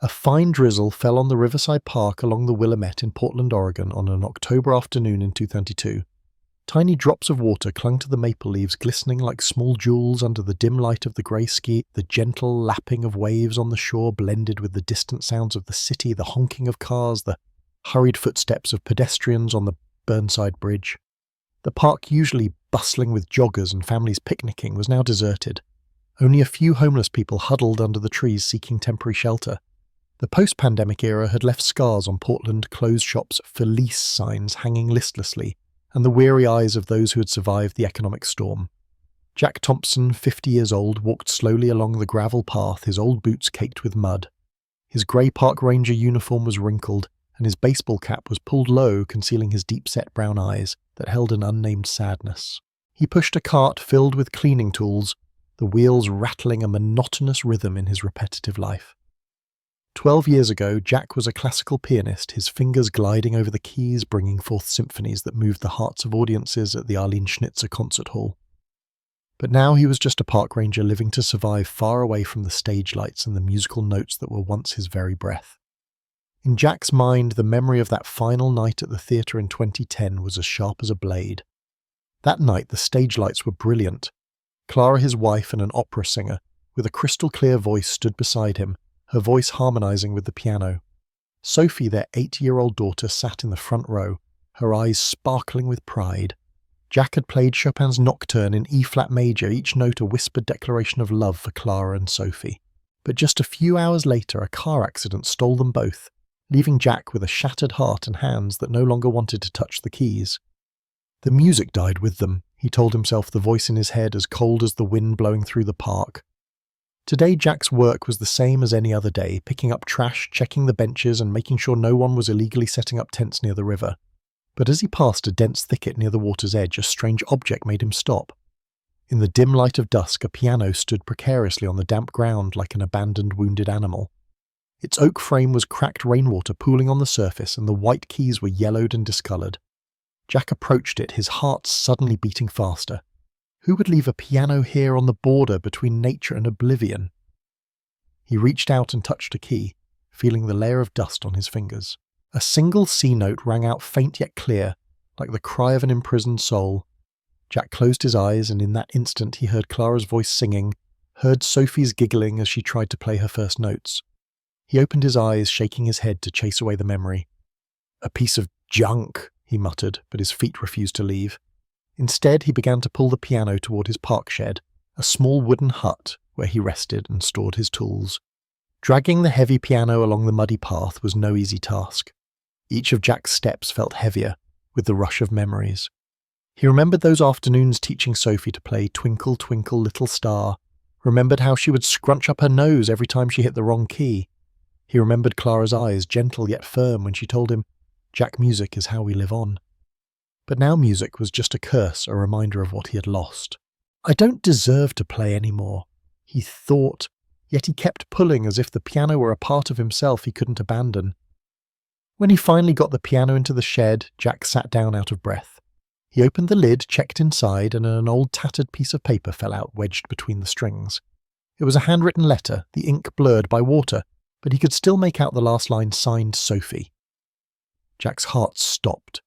A fine drizzle fell on the Riverside Park along the Willamette in Portland, Oregon on an October afternoon in 2002. Tiny drops of water clung to the maple leaves, glistening like small jewels under the dim light of the grey ski. The gentle lapping of waves on the shore blended with the distant sounds of the city, the honking of cars, the hurried footsteps of pedestrians on the Burnside Bridge. The park, usually bustling with joggers and families picnicking, was now deserted. Only a few homeless people huddled under the trees seeking temporary shelter. The post-pandemic era had left scars on Portland closed shops' "For Lease" signs hanging listlessly, and the weary eyes of those who had survived the economic storm. Jack Thompson, 50 years old, walked slowly along the gravel path, his old boots caked with mud. His grey park ranger uniform was wrinkled, and his baseball cap was pulled low, concealing his deep-set brown eyes that held an unnamed sadness. He pushed a cart filled with cleaning tools, the wheels rattling a monotonous rhythm in his repetitive life. 12 years ago, Jack was a classical pianist, his fingers gliding over the keys, bringing forth symphonies that moved the hearts of audiences at the Arlene Schnitzer Concert Hall. But now he was just a park ranger living to survive far away from the stage lights and the musical notes that were once his very breath. In Jack's mind, the memory of that final night at the theatre in 2010 was as sharp as a blade. That night, the stage lights were brilliant. Clara, his wife and an opera singer, with a crystal-clear voice, stood beside him, her voice harmonizing with the piano. Sophie, their 8-year-old daughter, sat in the front row, her eyes sparkling with pride. Jack had played Chopin's Nocturne in E-flat major, each note a whispered declaration of love for Clara and Sophie. But just a few hours later, a car accident stole them both, leaving Jack with a shattered heart and hands that no longer wanted to touch the keys. The music died with them, he told himself, the voice in his head as cold as the wind blowing through the park. Today, Jack's work was the same as any other day, picking up trash, checking the benches, and making sure no one was illegally setting up tents near the river. But as he passed a dense thicket near the water's edge, a strange object made him stop. In the dim light of dusk, a piano stood precariously on the damp ground like an abandoned wounded animal. Its oak frame was cracked rainwater pooling on the surface, and the white keys were yellowed and discoloured. Jack approached it, his heart suddenly beating faster. Who would leave a piano here on the border between nature and oblivion? He reached out and touched a key, feeling the layer of dust on his fingers. A single C note rang out faint yet clear, like the cry of an imprisoned soul. Jack closed his eyes, and in that instant he heard Clara's voice singing, heard Sophie's giggling as she tried to play her first notes. He opened his eyes, shaking his head to chase away the memory. "A piece of junk," he muttered, but his feet refused to leave. Instead, he began to pull the piano toward his park shed, a small wooden hut where he rested and stored his tools. Dragging the heavy piano along the muddy path was no easy task. Each of Jack's steps felt heavier, with the rush of memories. He remembered those afternoons teaching Sophie to play Twinkle, Twinkle, Little Star, remembered how she would scrunch up her nose every time she hit the wrong key. He remembered Clara's eyes, gentle yet firm, when she told him, "Jack, music is how we live on." But now music was just a curse, a reminder of what he had lost. "I don't deserve to play anymore," he thought, yet he kept pulling as if the piano were a part of himself he couldn't abandon. When he finally got the piano into the shed, Jack sat down out of breath. He opened the lid, checked inside, and an old tattered piece of paper fell out, wedged between the strings. It was a handwritten letter, the ink blurred by water, but he could still make out the last line signed Sophie. Jack's heart stopped.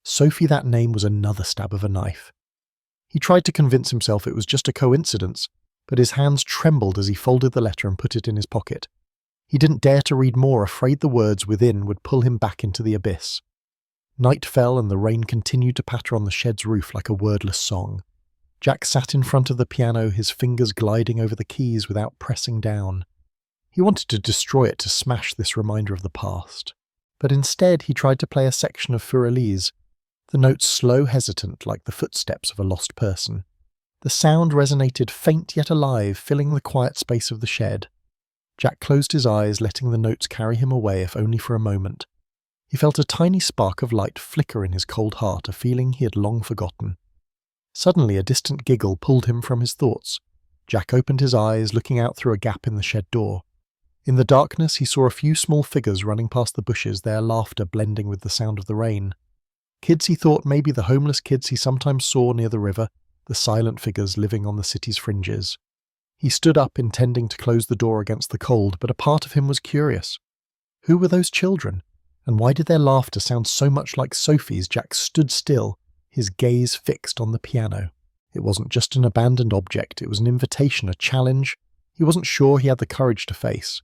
Sophie, that name was another stab of a knife. He tried to convince himself it was just a coincidence, but his hands trembled as he folded the letter and put it in his pocket. He didn't dare to read more, afraid the words within would pull him back into the abyss. Night fell and the rain continued to patter on the shed's roof like a wordless song. Jack sat in front of the piano, his fingers gliding over the keys without pressing down. He wanted to destroy it, to smash this reminder of the past. But instead he tried to play a section of Für Elise, the notes slow, hesitant, like the footsteps of a lost person. The sound resonated faint yet alive, filling the quiet space of the shed. Jack closed his eyes, letting the notes carry him away, if only for a moment. He felt a tiny spark of light flicker in his cold heart, a feeling he had long forgotten. Suddenly, a distant giggle pulled him from his thoughts. Jack opened his eyes, looking out through a gap in the shed door. In the darkness, he saw a few small figures running past the bushes, their laughter blending with the sound of the rain. Kids he thought, maybe the homeless kids he sometimes saw near the river, the silent figures living on the city's fringes. He stood up, intending to close the door against the cold, but a part of him was curious. Who were those children? And why did their laughter sound so much like Sophie's? Jack stood still, his gaze fixed on the piano. It wasn't just an abandoned object, it was an invitation, a challenge he wasn't sure he had the courage to face.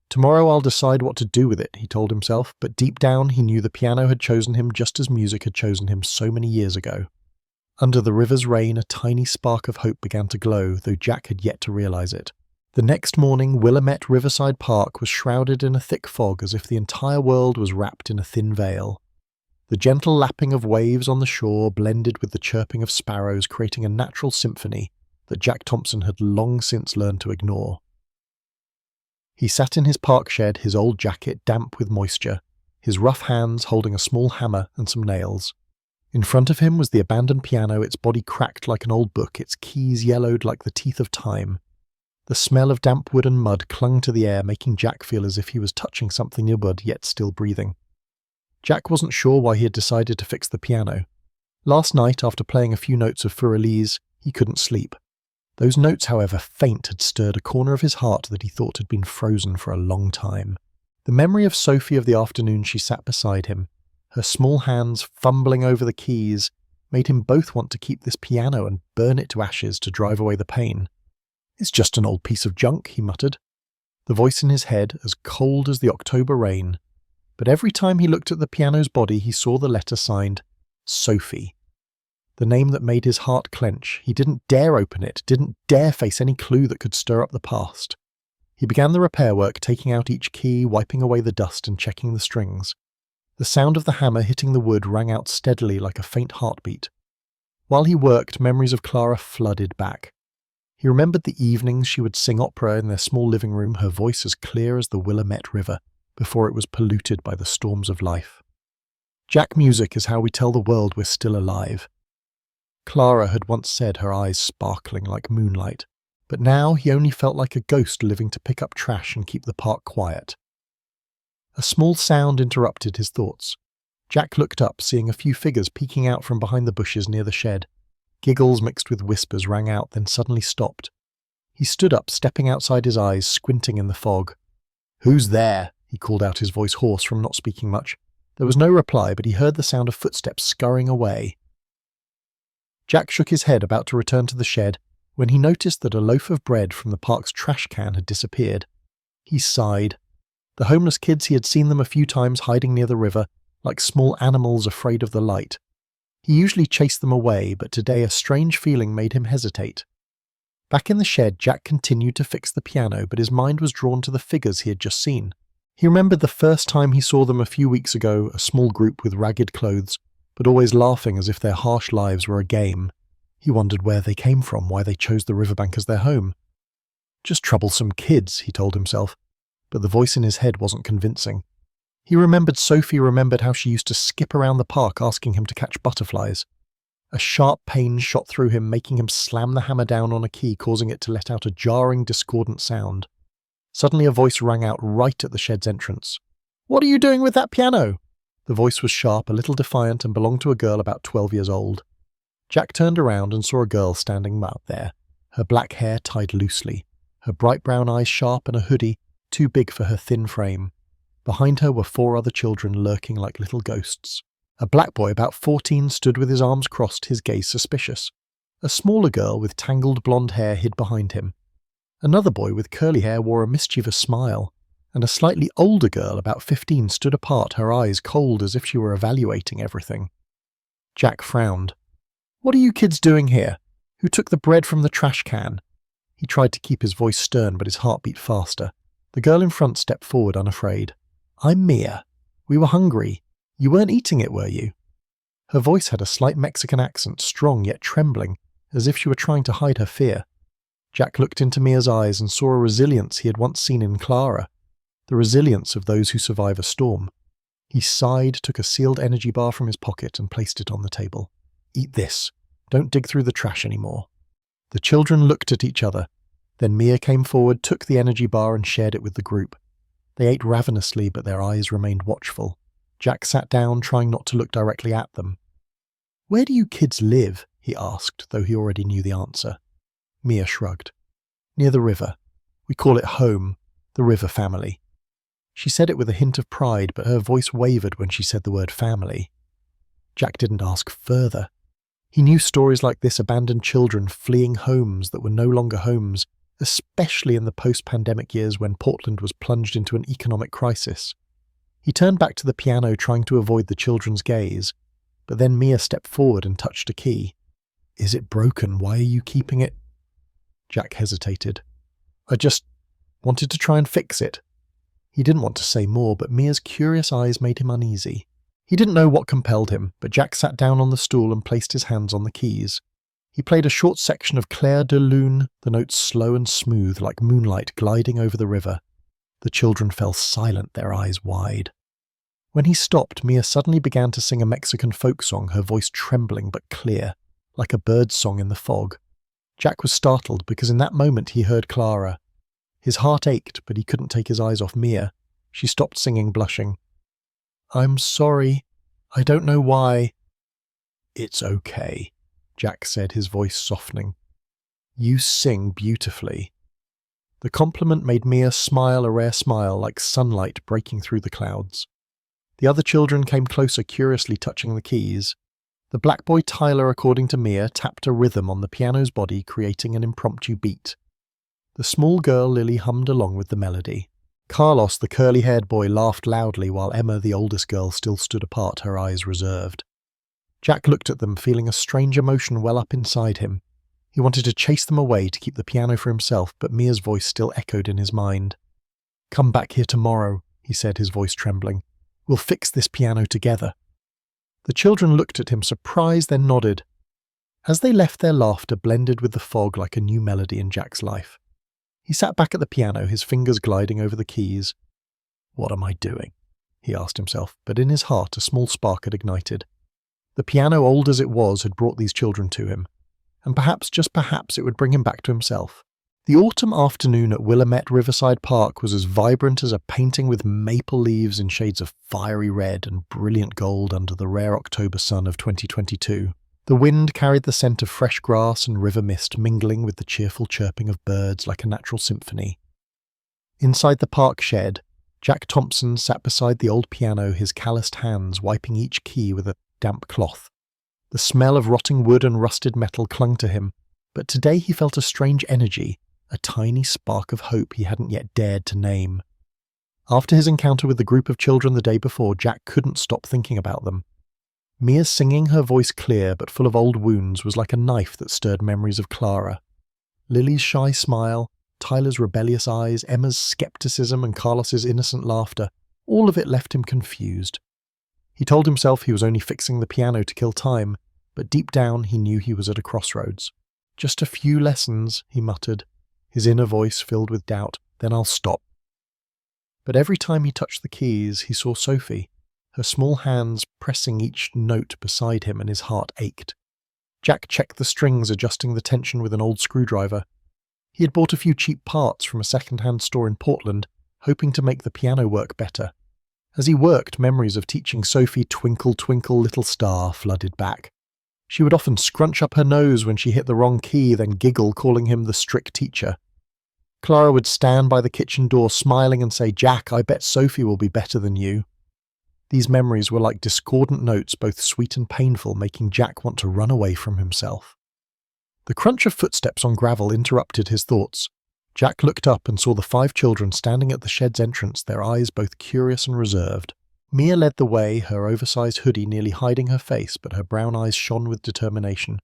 Tomorrow I'll decide what to do with it, he told himself, but deep down he knew the piano had chosen him just as music had chosen him so many years ago. Under the river's rain, a tiny spark of hope began to glow, though Jack had yet to realize it. The next morning, Willamette Riverside Park was shrouded in a thick fog as if the entire world was wrapped in a thin veil. The gentle lapping of waves on the shore blended with the chirping of sparrows, creating a natural symphony that Jack Thompson had long since learned to ignore. He sat in his park shed, his old jacket damp with moisture, his rough hands holding a small hammer and some nails. In front of him was the abandoned piano, its body cracked like an old book, its keys yellowed like the teeth of time. The smell of damp wood and mud clung to the air, making Jack feel as if he was touching something nearby yet still breathing. Jack wasn't sure why he had decided to fix the piano. Last night, after playing a few notes of Für Elise, he couldn't sleep. Those notes, however, faint, had stirred a corner of his heart that he thought had been frozen for a long time. The memory of Sophie of the afternoon she sat beside him, her small hands fumbling over the keys, made him both want to keep this piano and burn it to ashes to drive away the pain. "It's just an old piece of junk," he muttered, the voice in his head as cold as the October rain. But every time he looked at the piano's body, he saw the letter signed Sophie. The name that made his heart clench. He didn't dare open it, didn't dare face any clue that could stir up the past. He began the repair work, taking out each key, wiping away the dust and checking the strings. The sound of the hammer hitting the wood rang out steadily like a faint heartbeat. While he worked, memories of Clara flooded back. He remembered the evenings she would sing opera in their small living room, her voice as clear as the Willamette River, before it was polluted by the storms of life. Jack, music is how we tell the world we're still alive. Clara had once said, her eyes sparkling like moonlight, but now he only felt like a ghost living to pick up trash and keep the park quiet. A small sound interrupted his thoughts. Jack looked up, seeing a few figures peeking out from behind the bushes near the shed. Giggles mixed with whispers rang out, then suddenly stopped. He stood up, stepping outside his eyes, squinting in the fog. "Who's there?" he called out, his voice hoarse from not speaking much. There was no reply, but he heard the sound of footsteps scurrying away. Jack shook his head, about to return to the shed, when he noticed that a loaf of bread from the park's trash can had disappeared. He sighed. The homeless kids, he had seen them a few times hiding near the river, like small animals afraid of the light. He usually chased them away, but today a strange feeling made him hesitate. Back in the shed, Jack continued to fix the piano, but his mind was drawn to the figures he had just seen. He remembered the first time he saw them a few weeks ago, a small group with ragged clothes, but always laughing as if their harsh lives were a game. He wondered where they came from, why they chose the riverbank as their home. Just troublesome kids, he told himself, but the voice in his head wasn't convincing. He remembered Sophie, remembered how she used to skip around the park asking him to catch butterflies. A sharp pain shot through him, making him slam the hammer down on a key, causing it to let out a jarring, discordant sound. Suddenly a voice rang out right at the shed's entrance. "What are you doing with that piano?" The voice was sharp, a little defiant, and belonged to a girl about 12 years old. Jack turned around and saw a girl standing out there, her black hair tied loosely, her bright brown eyes sharp, and a hoodie too big for her thin frame. Behind her were 4 other children lurking like little ghosts. A black boy about 14 stood with his arms crossed, his gaze suspicious. A smaller girl with tangled blonde hair hid behind him. Another boy with curly hair wore a mischievous smile, and a slightly older girl, about 15, stood apart, her eyes cold as if she were evaluating everything. Jack frowned. "What are you kids doing here? Who took the bread from the trash can?" He tried to keep his voice stern, but his heart beat faster. The girl in front stepped forward, unafraid. "I'm Mia. We were hungry. You weren't eating it, were you?" Her voice had a slight Mexican accent, strong yet trembling, as if she were trying to hide her fear. Jack looked into Mia's eyes and saw a resilience he had once seen in Clara, the resilience of those who survive a storm. He sighed, took a sealed energy bar from his pocket and placed it on the table. "Eat this. Don't dig through the trash anymore." The children looked at each other. Then Mia came forward, took the energy bar and shared it with the group. They ate ravenously, but their eyes remained watchful. Jack sat down, trying not to look directly at them. "Where do you kids live?" he asked, though he already knew the answer. Mia shrugged. Near the river. We call it home, the River family." She said it with a hint of pride, but her voice wavered when she said the word family. Jack didn't ask further. He knew stories like this: abandoned children fleeing homes that were no longer homes, especially in the post-pandemic years when Portland was plunged into an economic crisis. He turned back to the piano, trying to avoid the children's gaze, but then Mia stepped forward and touched a key. "Is it broken? Why are you keeping it?" Jack hesitated. "I just wanted to try and fix it." He didn't want to say more, but Mia's curious eyes made him uneasy. He didn't know what compelled him, but Jack sat down on the stool and placed his hands on the keys. He played a short section of Clair de Lune, the notes slow and smooth like moonlight gliding over the river. The children fell silent, their eyes wide. When he stopped, Mia suddenly began to sing a Mexican folk song, her voice trembling but clear, like a bird's song in the fog. Jack was startled because in that moment he heard Clara. His heart ached, but he couldn't take his eyes off Mia. She stopped singing, blushing. "I'm sorry. I don't know why." "It's okay," Jack said, his voice softening. "You sing beautifully." The compliment made Mia smile, a rare smile, like sunlight breaking through the clouds. The other children came closer, curiously touching the keys. The black boy Tyler, according to Mia, tapped a rhythm on the piano's body, creating an impromptu beat. The small girl Lily hummed along with the melody. Carlos, the curly-haired boy, laughed loudly, while Emma, the oldest girl, still stood apart, her eyes reserved. Jack looked at them, feeling a strange emotion well up inside him. He wanted to chase them away to keep the piano for himself, but Mia's voice still echoed in his mind. "Come back here tomorrow," he said, his voice trembling. "We'll fix this piano together." The children looked at him, surprised, then nodded. As they left, their laughter blended with the fog like a new melody in Jack's life. He sat back at the piano, his fingers gliding over the keys. "What am I doing?" he asked himself, but in his heart a small spark had ignited. The piano, old as it was, had brought these children to him, and perhaps, just perhaps, it would bring him back to himself. The autumn afternoon at Willamette Riverside Park was as vibrant as a painting with maple leaves in shades of fiery red and brilliant gold under the rare October sun of 2022. The wind carried the scent of fresh grass and river mist, mingling with the cheerful chirping of birds like a natural symphony. Inside the park shed, Jack Thompson sat beside the old piano, his calloused hands wiping each key with a damp cloth. The smell of rotting wood and rusted metal clung to him, but today he felt a strange energy, a tiny spark of hope he hadn't yet dared to name. After his encounter with the group of children the day before, Jack couldn't stop thinking about them. Mia's singing, her voice clear but full of old wounds, was like a knife that stirred memories of Clara. Lily's shy smile, Tyler's rebellious eyes, Emma's skepticism and Carlos's innocent laughter, all of it left him confused. He told himself he was only fixing the piano to kill time, but deep down he knew he was at a crossroads. "Just a few lessons," he muttered, his inner voice filled with doubt, "then I'll stop." But every time he touched the keys, he saw Sophie, her small hands pressing each note beside him, and his heart ached. Jack checked the strings, adjusting the tension with an old screwdriver. He had bought a few cheap parts from a second-hand store in Portland, hoping to make the piano work better. As he worked, memories of teaching Sophie "Twinkle, Twinkle, Little Star" flooded back. She would often scrunch up her nose when she hit the wrong key, then giggle, calling him the strict teacher. Clara would stand by the kitchen door smiling and say, "Jack, I bet Sophie will be better than you." These memories were like discordant notes, both sweet and painful, making Jack want to run away from himself. The crunch of footsteps on gravel interrupted his thoughts. Jack looked up and saw the 5 children standing at the shed's entrance, their eyes both curious and reserved. Mia led the way, her oversized hoodie nearly hiding her face, but her brown eyes shone with determination.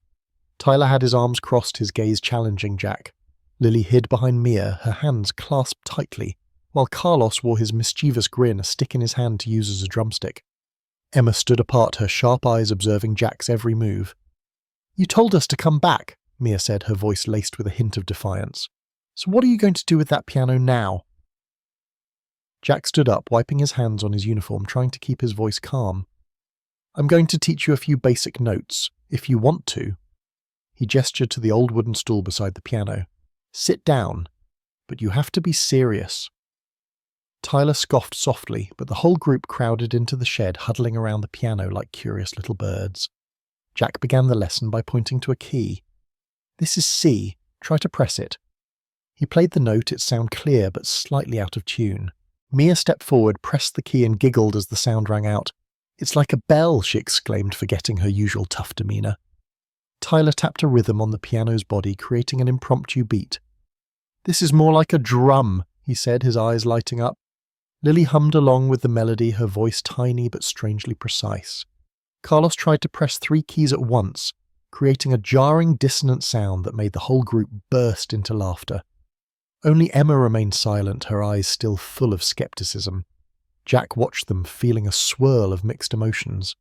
Tyler had his arms crossed, his gaze challenging Jack. Lily hid behind Mia, her hands clasped tightly, while Carlos wore his mischievous grin, a stick in his hand to use as a drumstick. Emma stood apart, her sharp eyes observing Jack's every move. "You told us to come back," Mia said, her voice laced with a hint of defiance. "So what are you going to do with that piano now?" Jack stood up, wiping his hands on his uniform, trying to keep his voice calm. "I'm going to teach you a few basic notes, if you want to." He gestured to the old wooden stool beside the piano. "Sit down, but you have to be serious." Tyler scoffed softly, but the whole group crowded into the shed, huddling around the piano like curious little birds. Jack began the lesson by pointing to a key. "This is C. Try to press it." He played the note, its sound clear but slightly out of tune. Mia stepped forward, pressed the key and giggled as the sound rang out. "It's like a bell," she exclaimed, forgetting her usual tough demeanour. Tyler tapped a rhythm on the piano's body, creating an impromptu beat. "This is more like a drum," he said, his eyes lighting up. Lily hummed along with the melody, her voice tiny but strangely precise. Carlos tried to press 3 keys at once, creating a jarring, dissonant sound that made the whole group burst into laughter. Only Emma remained silent, her eyes still full of skepticism. Jack watched them, feeling a swirl of mixed emotions.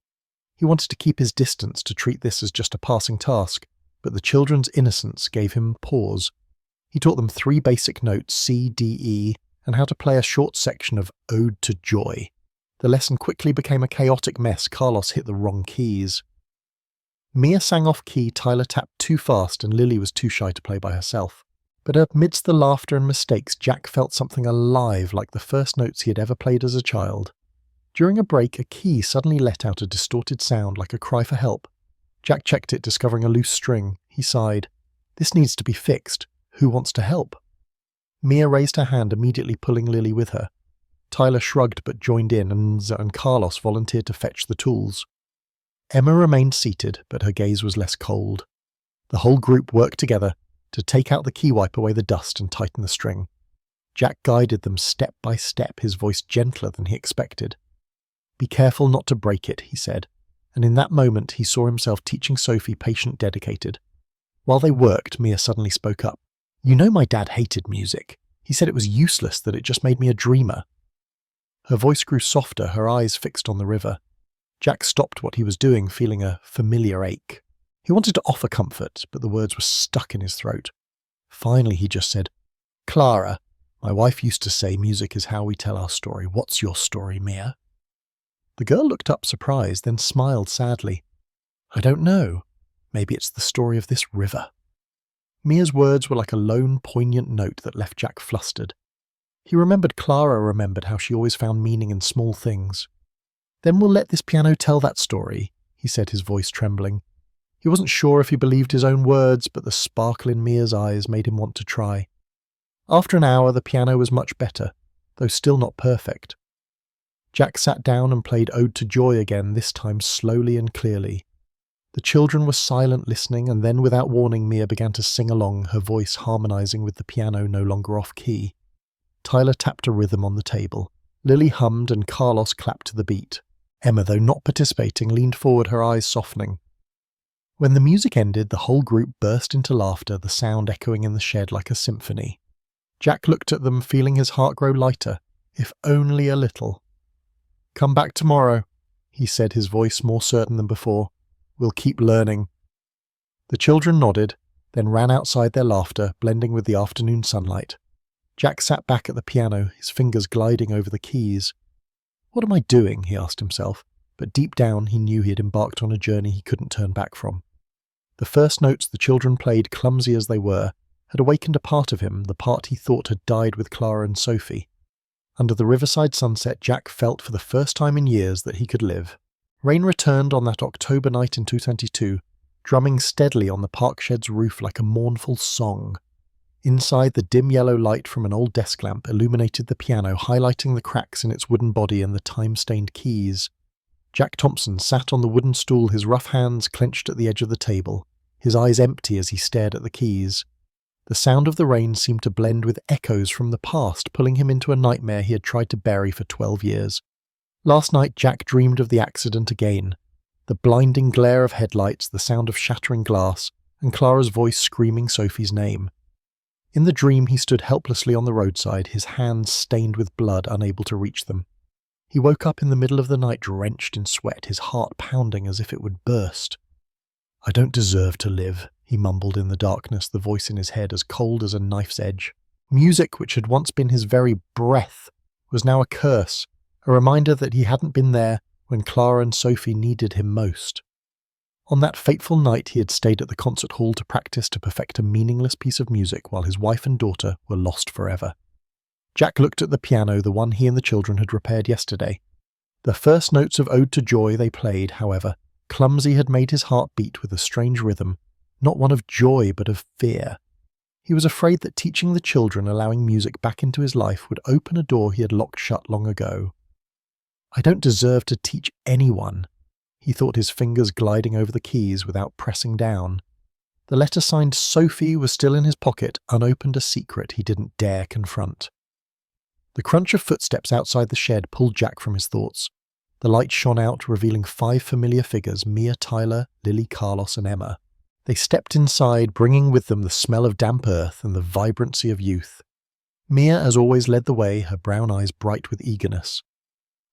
He wanted to keep his distance, to treat this as just a passing task, but the children's innocence gave him pause. He taught them 3 basic notes, C, D, E, and how to play a short section of Ode to Joy. The lesson quickly became a chaotic mess. Carlos hit the wrong keys. Mia sang off key, Tyler tapped too fast, and Lily was too shy to play by herself. But amidst the laughter and mistakes, Jack felt something alive, like the first notes he had ever played as a child. During a break, a key suddenly let out a distorted sound, like a cry for help. Jack checked it, discovering a loose string. He sighed. "This needs to be fixed. Who wants to help?" Mia raised her hand, immediately pulling Lily with her. Tyler shrugged but joined in, and Carlos volunteered to fetch the tools. Emma remained seated, but her gaze was less cold. The whole group worked together to take out the key, wipe away the dust, and tighten the string. Jack guided them step by step, his voice gentler than he expected. "Be careful not to break it," he said, and in that moment he saw himself teaching Sophie, patient, dedicated. While they worked, Mia suddenly spoke up. "You know my dad hated music. He said it was useless, that it just made me a dreamer." Her voice grew softer, her eyes fixed on the river. Jack stopped what he was doing, feeling a familiar ache. He wanted to offer comfort, but the words were stuck in his throat. Finally, he just said, "Clara, my wife used to say music is how we tell our story. What's your story, Mia?" The girl looked up surprised, then smiled sadly. "I don't know. Maybe it's the story of this river." Mia's words were like a lone, poignant note that left Jack flustered. He remembered Clara remembered how she always found meaning in small things. "Then we'll let this piano tell that story," he said, his voice trembling. He wasn't sure if he believed his own words, but the sparkle in Mia's eyes made him want to try. After an hour, the piano was much better, though still not perfect. Jack sat down and played Ode to Joy again, this time slowly and clearly. The children were silent, listening, and then without warning Mia began to sing along, her voice harmonizing with the piano no longer off-key. Tyler tapped a rhythm on the table. Lily hummed and Carlos clapped to the beat. Emma, though not participating, leaned forward, her eyes softening. When the music ended, the whole group burst into laughter, the sound echoing in the shed like a symphony. Jack looked at them, feeling his heart grow lighter, if only a little. "Come back tomorrow," he said, his voice more certain than before. "We'll keep learning." The children nodded, then ran outside, their laughter blending with the afternoon sunlight. Jack sat back at the piano, his fingers gliding over the keys. "What am I doing?" he asked himself, but deep down he knew he had embarked on a journey he couldn't turn back from. The first notes the children played, clumsy as they were, had awakened a part of him, the part he thought had died with Clara and Sophie. Under the riverside sunset, Jack felt for the first time in years that he could live. Rain returned on that October night in 2022, drumming steadily on the park shed's roof like a mournful song. Inside, the dim yellow light from an old desk lamp illuminated the piano, highlighting the cracks in its wooden body and the time-stained keys. Jack Thompson sat on the wooden stool, his rough hands clenched at the edge of the table, his eyes empty as he stared at the keys. The sound of the rain seemed to blend with echoes from the past, pulling him into a nightmare he had tried to bury for 12 years. Last night, Jack dreamed of the accident again. The blinding glare of headlights, the sound of shattering glass, and Clara's voice screaming Sophie's name. In the dream, he stood helplessly on the roadside, his hands stained with blood, unable to reach them. He woke up in the middle of the night drenched in sweat, his heart pounding as if it would burst. "I don't deserve to live," he mumbled in the darkness, the voice in his head as cold as a knife's edge. Music, which had once been his very breath, was now a curse, a reminder that he hadn't been there when Clara and Sophie needed him most. On that fateful night he had stayed at the concert hall to practice to perfect a meaningless piece of music while his wife and daughter were lost forever. Jack looked at the piano, the one he and the children had repaired yesterday. The first notes of Ode to Joy they played, however, clumsy, had made his heart beat with a strange rhythm, not one of joy but of fear. He was afraid that teaching the children allowing music back into his life would open a door he had locked shut long ago. I don't deserve to teach anyone. He thought, his fingers gliding over the keys without pressing down. The letter signed Sophie was still in his pocket, unopened, a secret he didn't dare confront. The crunch of footsteps outside the shed pulled Jack from his thoughts. The light shone out, revealing 5 familiar figures: Mia, Tyler, Lily, Carlos, and Emma. They stepped inside, bringing with them the smell of damp earth and the vibrancy of youth. Mia, as always, led the way, her brown eyes bright with eagerness.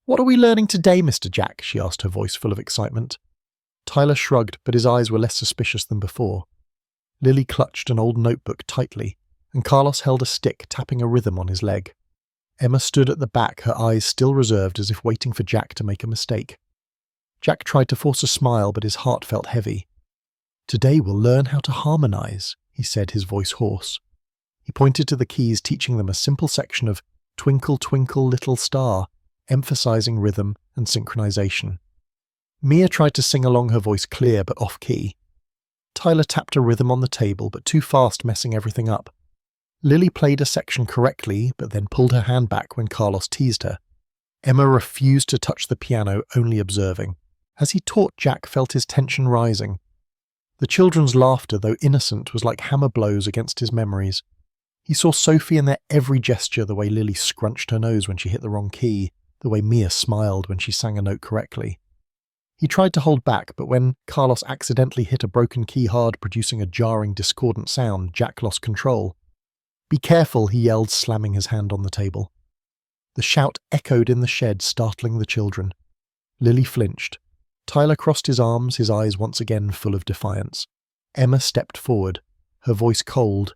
"What are we learning today, Mr. Jack?" she asked, her voice full of excitement. Tyler shrugged, but his eyes were less suspicious than before. Lily clutched an old notebook tightly, and Carlos held a stick, tapping a rhythm on his leg. Emma stood at the back, her eyes still reserved, as if waiting for Jack to make a mistake. Jack tried to force a smile, but his heart felt heavy. "Today we'll learn how to harmonize," he said, his voice hoarse. He pointed to the keys, teaching them a simple section of Twinkle, Twinkle, Little Star, emphasizing rhythm and synchronization. Mia tried to sing along, her voice clear but off-key. Tyler tapped a rhythm on the table, but too fast, messing everything up. Lily played a section correctly, but then pulled her hand back when Carlos teased her. Emma refused to touch the piano, only observing. As he taught, Jack felt his tension rising. The children's laughter, though innocent, was like hammer blows against his memories. He saw Sophie in their every gesture, the way Lily scrunched her nose when she hit the wrong key, the way Mia smiled when she sang a note correctly. He tried to hold back, but when Carlos accidentally hit a broken key hard, producing a jarring, discordant sound, Jack lost control. "Be careful," he yelled, slamming his hand on the table. The shout echoed in the shed, startling the children. Lily flinched. Tyler crossed his arms, his eyes once again full of defiance. Emma stepped forward, her voice cold.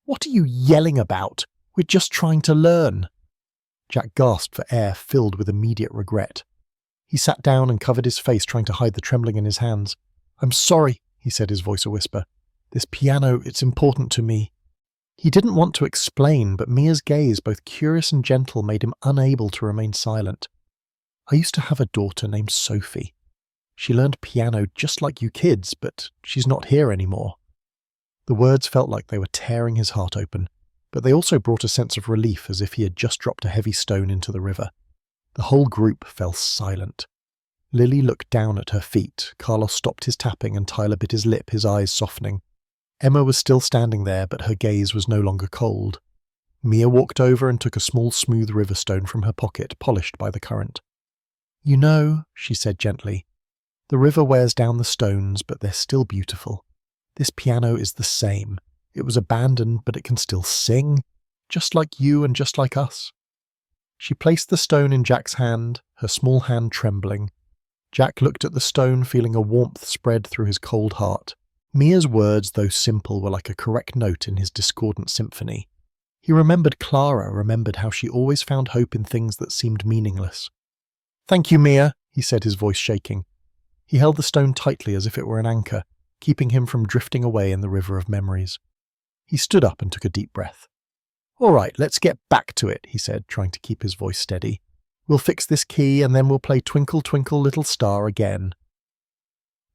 "What are you yelling about? We're just trying to learn." Jack gasped for air, filled with immediate regret. He sat down and covered his face, trying to hide the trembling in his hands. "I'm sorry," he said, his voice a whisper. "This piano, it's important to me." He didn't want to explain, but Mia's gaze, both curious and gentle, made him unable to remain silent. "I used to have a daughter named Sophie. She learned piano just like you kids, but she's not here anymore." The words felt like they were tearing his heart open, but they also brought a sense of relief, as if he had just dropped a heavy stone into the river. The whole group fell silent. Lily looked down at her feet, Carlos stopped his tapping, and Tyler bit his lip, his eyes softening. Emma was still standing there, but her gaze was no longer cold. Mia walked over and took a small smooth river stone from her pocket, polished by the current. "You know," she said gently, "the river wears down the stones, but they're still beautiful. This piano is the same. It was abandoned, but it can still sing, just like you and just like us." She placed the stone in Jack's hand, her small hand trembling. Jack looked at the stone, feeling a warmth spread through his cold heart. Mia's words, though simple, were like a correct note in his discordant symphony. He remembered Clara, remembered how she always found hope in things that seemed meaningless. "Thank you, Mia," he said, his voice shaking. He held the stone tightly as if it were an anchor, keeping him from drifting away in the river of memories. He stood up and took a deep breath. "All right, let's get back to it," he said, trying to keep his voice steady. "We'll fix this key, and then we'll play Twinkle, Twinkle, Little Star again."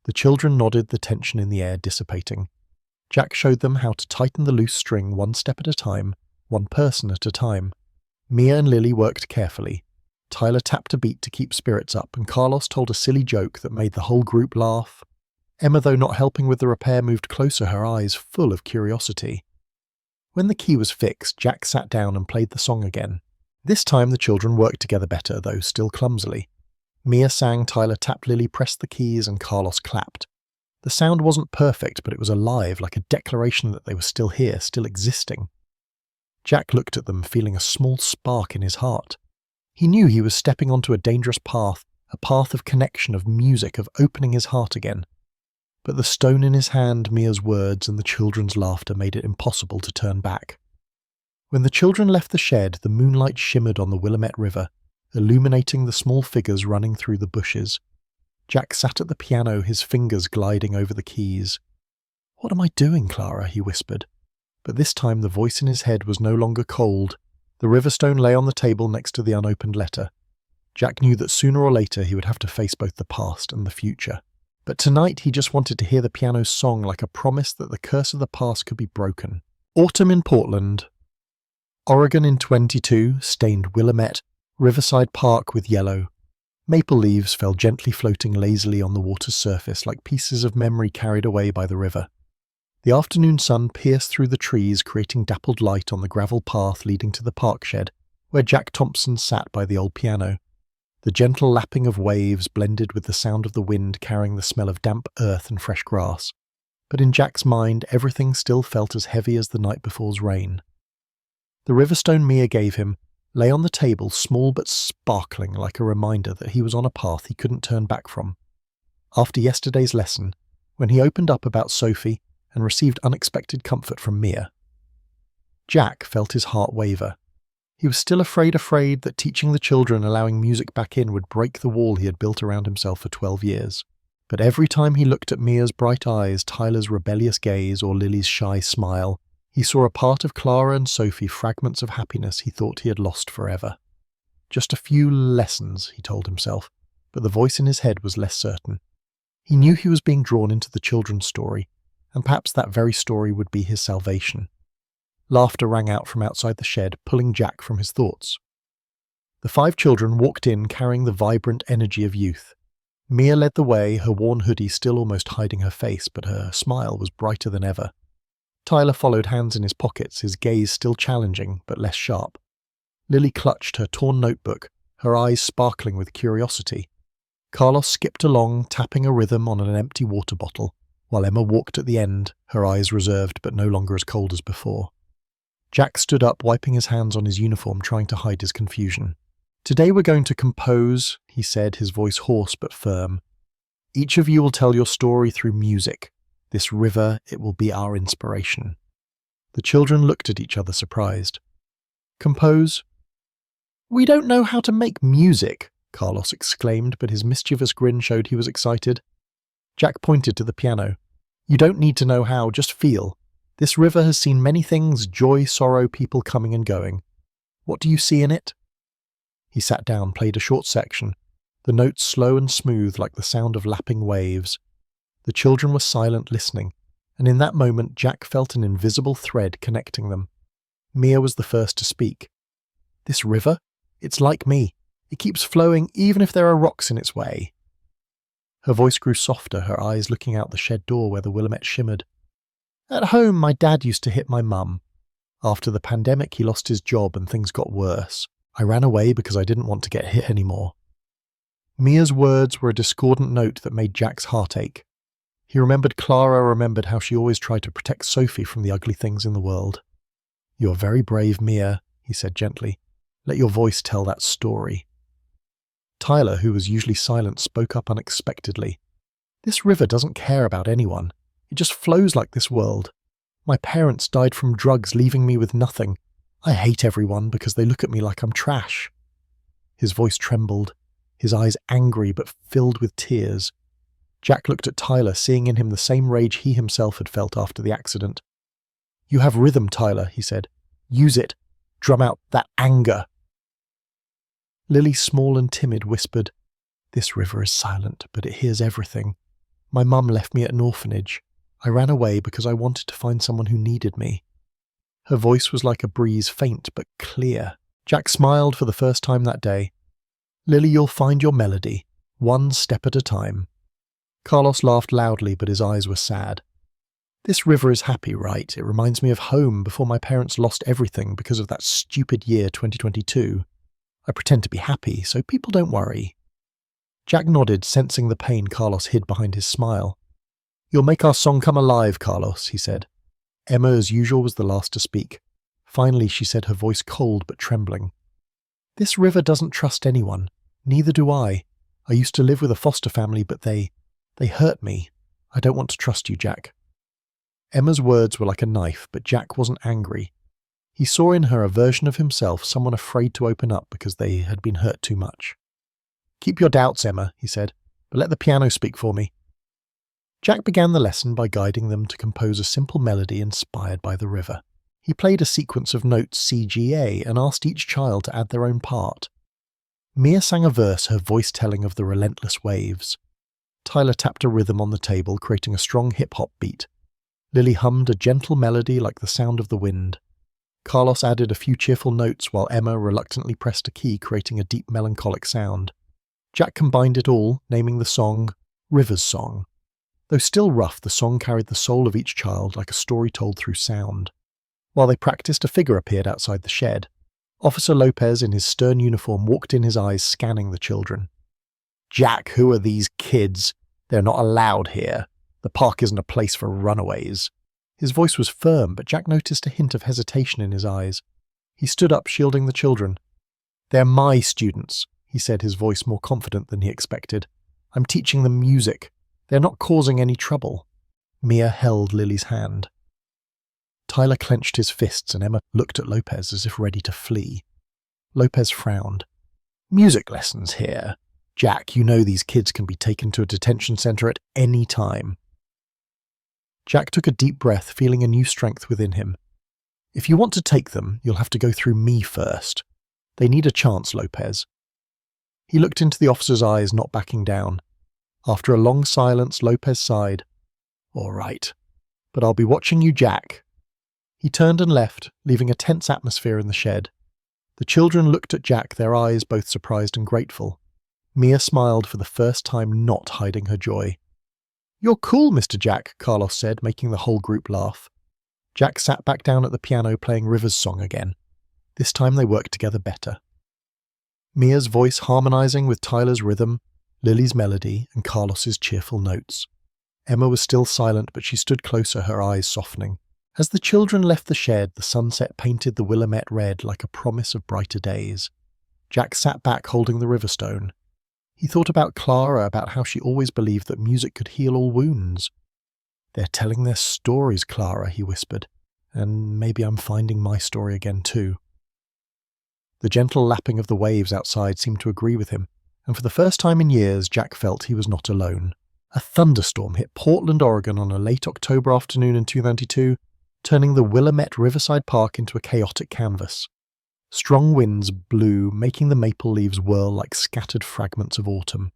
The children nodded, the tension in the air dissipating. Jack showed them how to tighten the loose string one step at a time, one person at a time. Mia and Lily worked carefully. Tyler tapped a beat to keep spirits up, and Carlos told a silly joke that made the whole group laugh. Emma, though not helping with the repair, moved closer, her eyes full of curiosity. When the key was fixed, Jack sat down and played the song again. This time the children worked together better, though still clumsily. Mia sang, Tyler tapped, Lily pressed the keys, and Carlos clapped. The sound wasn't perfect, but it was alive, like a declaration that they were still here, still existing. Jack looked at them, feeling a small spark in his heart. He knew he was stepping onto a dangerous path, a path of connection, of music, of opening his heart again. But the stone in his hand, Mia's words, and the children's laughter made it impossible to turn back. When the children left the shed, the moonlight shimmered on the Willamette River, illuminating the small figures running through the bushes. Jack sat at the piano, his fingers gliding over the keys. "What am I doing, Clara?" he whispered. But this time the voice in his head was no longer cold. The riverstone lay on the table next to the unopened letter. Jack knew that sooner or later he would have to face both the past and the future. But tonight he just wanted to hear the piano's song, like a promise that the curse of the past could be broken. Autumn in Portland. Oregon in 22 stained Willamette, Riverside Park with yellow. Maple leaves fell gently floating lazily on the water's surface like pieces of memory carried away by the river. The afternoon sun pierced through the trees, creating dappled light on the gravel path leading to the park shed, where Jack Thompson sat by the old piano. The gentle lapping of waves blended with the sound of the wind carrying the smell of damp earth and fresh grass. But in Jack's mind, everything still felt as heavy as the night before's rain. The riverstone Mia gave him lay on the table, small but sparkling, like a reminder that he was on a path he couldn't turn back from. After yesterday's lesson, when he opened up about Sophie and received unexpected comfort from Mia, Jack felt his heart waver. He was still afraid that teaching the children, allowing music back in, would break the wall he had built around himself for 12 years. But every time he looked at Mia's bright eyes, Tyler's rebellious gaze, or Lily's shy smile, he saw a part of Clara and Sophie, fragments of happiness he thought he had lost forever. Just a few lessons, he told himself, but the voice in his head was less certain. He knew he was being drawn into the children's story, and perhaps that very story would be his salvation. Laughter rang out from outside the shed, pulling Jack from his thoughts. The 5 children walked in carrying the vibrant energy of youth. Mia led the way, her worn hoodie still almost hiding her face, but her smile was brighter than ever. Tyler followed, hands in his pockets, his gaze still challenging, but less sharp. Lily clutched her torn notebook, her eyes sparkling with curiosity. Carlos skipped along, tapping a rhythm on an empty water bottle, while Emma walked at the end, her eyes reserved but no longer as cold as before. Jack stood up, wiping his hands on his uniform, trying to hide his confusion. "Today we're going to compose," he said, his voice hoarse but firm. "Each of you will tell your story through music. This river, it will be our inspiration." The children looked at each other, surprised. "Compose?" "We don't know how to make music," Carlos exclaimed, but his mischievous grin showed he was excited. Jack pointed to the piano. "You don't need to know how, just feel. This river has seen many things, joy, sorrow, people coming and going. What do you see in it?" He sat down, played a short section, the notes slow and smooth like the sound of lapping waves. The children were silent, listening, and in that moment Jack felt an invisible thread connecting them. Mia was the first to speak. "This river? It's like me. It keeps flowing even if there are rocks in its way." Her voice grew softer, her eyes looking out the shed door where the Willamette shimmered. "At home, my dad used to hit my mum. After the pandemic, he lost his job and things got worse. I ran away because I didn't want to get hit anymore." Mia's words were a discordant note that made Jack's heart ache. He remembered Clara, remembered how she always tried to protect Sophie from the ugly things in the world. "You are very brave, Mia," he said gently. "Let your voice tell that story." Tyler, who was usually silent, spoke up unexpectedly. "This river doesn't care about anyone. It just flows like this world. My parents died from drugs, leaving me with nothing. I hate everyone because they look at me like I'm trash." His voice trembled, his eyes angry but filled with tears. Jack looked at Tyler, seeing in him the same rage he himself had felt after the accident. "You have rhythm, Tyler," he said. "Use it. Drum out that anger." Lily, small and timid, whispered, "This river is silent, but it hears everything. My mum left me at an orphanage. I ran away because I wanted to find someone who needed me." Her voice was like a breeze, faint but clear. Jack smiled for the first time that day. "Lily, you'll find your melody, one step at a time." Carlos laughed loudly, but his eyes were sad. "This river is happy, right? It reminds me of home before my parents lost everything because of that stupid year 2022. I pretend to be happy, so people don't worry." Jack nodded, sensing the pain Carlos hid behind his smile. "You'll make our song come alive, Carlos," he said. Emma, as usual, was the last to speak. Finally, she said, her voice cold but trembling. "This river doesn't trust anyone. Neither do I. I used to live with a foster family, but they hurt me. I don't want to trust you, Jack." Emma's words were like a knife, but Jack wasn't angry. He saw in her a version of himself, someone afraid to open up because they had been hurt too much. "Keep your doubts, Emma," he said, "but let the piano speak for me." Jack began the lesson by guiding them to compose a simple melody inspired by the river. He played a sequence of notes C-G-A and asked each child to add their own part. Mia sang a verse, her voice telling of the relentless waves. Tyler tapped a rhythm on the table, creating a strong hip-hop beat. Lily hummed a gentle melody like the sound of the wind. Carlos added a few cheerful notes while Emma reluctantly pressed a key, creating a deep melancholic sound. Jack combined it all, naming the song River's Song. Though still rough, the song carried the soul of each child like a story told through sound. While they practiced, a figure appeared outside the shed. Officer Lopez, in his stern uniform, walked in, his eyes scanning the children. "Jack, who are these kids? They're not allowed here. The park isn't a place for runaways." His voice was firm, but Jack noticed a hint of hesitation in his eyes. He stood up, shielding the children. "They're my students," he said, his voice more confident than he expected. "I'm teaching them music. They're not causing any trouble." Mia held Lily's hand. Tyler clenched his fists and Emma looked at Lopez as if ready to flee. Lopez frowned. "Music lessons here. Jack, you know these kids can be taken to a detention center at any time." Jack took a deep breath, feeling a new strength within him. "If you want to take them, you'll have to go through me first. They need a chance, Lopez." He looked into the officer's eyes, not backing down. After a long silence, Lopez sighed. "All right, but I'll be watching you, Jack." He turned and left, leaving a tense atmosphere in the shed. The children looked at Jack, their eyes both surprised and grateful. Mia smiled for the first time, not hiding her joy. "You're cool, Mr. Jack," Carlos said, making the whole group laugh. Jack sat back down at the piano, playing River's Song again. This time they worked together better. Mia's voice harmonizing with Tyler's rhythm, Lily's melody, and Carlos's cheerful notes. Emma was still silent, but she stood closer, her eyes softening. As the children left the shed, the sunset painted the Willamette red like a promise of brighter days. Jack sat back holding the Riverstone. He thought about Clara, about how she always believed that music could heal all wounds. "They're telling their stories, Clara," he whispered, "and maybe I'm finding my story again too." The gentle lapping of the waves outside seemed to agree with him, and for the first time in years, Jack felt he was not alone. A thunderstorm hit Portland, Oregon on a late October afternoon in 2002, turning the Willamette Riverside Park into a chaotic canvas. Strong winds blew, making the maple leaves whirl like scattered fragments of autumn.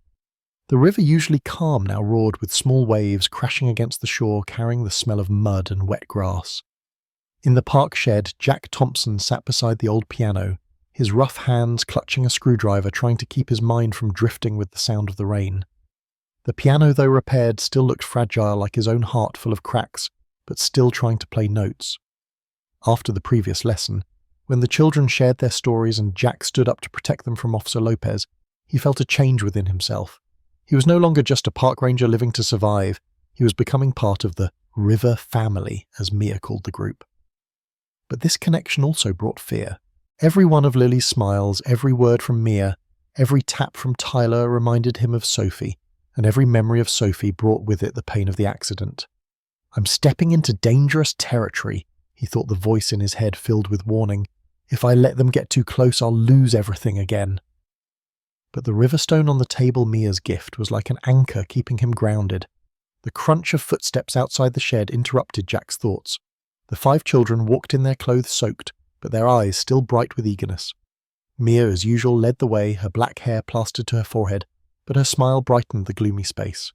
The river, usually calm, now roared with small waves crashing against the shore, carrying the smell of mud and wet grass. In the park shed, Jack Thompson sat beside the old piano, his rough hands clutching a screwdriver, trying to keep his mind from drifting with the sound of the rain. The piano, though repaired, still looked fragile, like his own heart full of cracks, but still trying to play notes. After the previous lesson, when the children shared their stories and Jack stood up to protect them from Officer Lopez, he felt a change within himself. He was no longer just a park ranger living to survive. He was becoming part of the River family, as Mia called the group. But this connection also brought fear. Every one of Lily's smiles, every word from Mia, every tap from Tyler reminded him of Sophie, and every memory of Sophie brought with it the pain of the accident. "I'm stepping into dangerous territory," he thought, the voice in his head filled with warning. "If I let them get too close, I'll lose everything again." But the Riverstone on the table, Mia's gift, was like an anchor keeping him grounded. The crunch of footsteps outside the shed interrupted Jack's thoughts. The 5 children walked in, their clothes soaked, but their eyes still bright with eagerness. Mia, as usual, led the way, her black hair plastered to her forehead, but her smile brightened the gloomy space.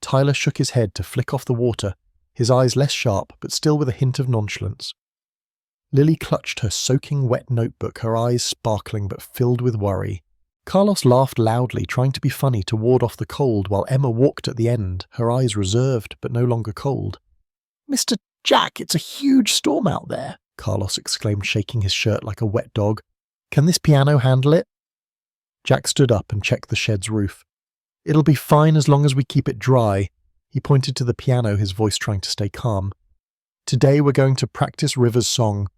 Tyler shook his head to flick off the water, his eyes less sharp, but still with a hint of nonchalance. Lily clutched her soaking wet notebook, her eyes sparkling but filled with worry. Carlos laughed loudly, trying to be funny to ward off the cold, while Emma walked at the end, her eyes reserved but no longer cold. "Mr. Jack, it's a huge storm out there," Carlos exclaimed, shaking his shirt like a wet dog. "Can this piano handle it?" Jack stood up and checked the shed's roof. "It'll be fine as long as we keep it dry." He pointed to the piano, his voice trying to stay calm. "Today we're going to practice River's Song,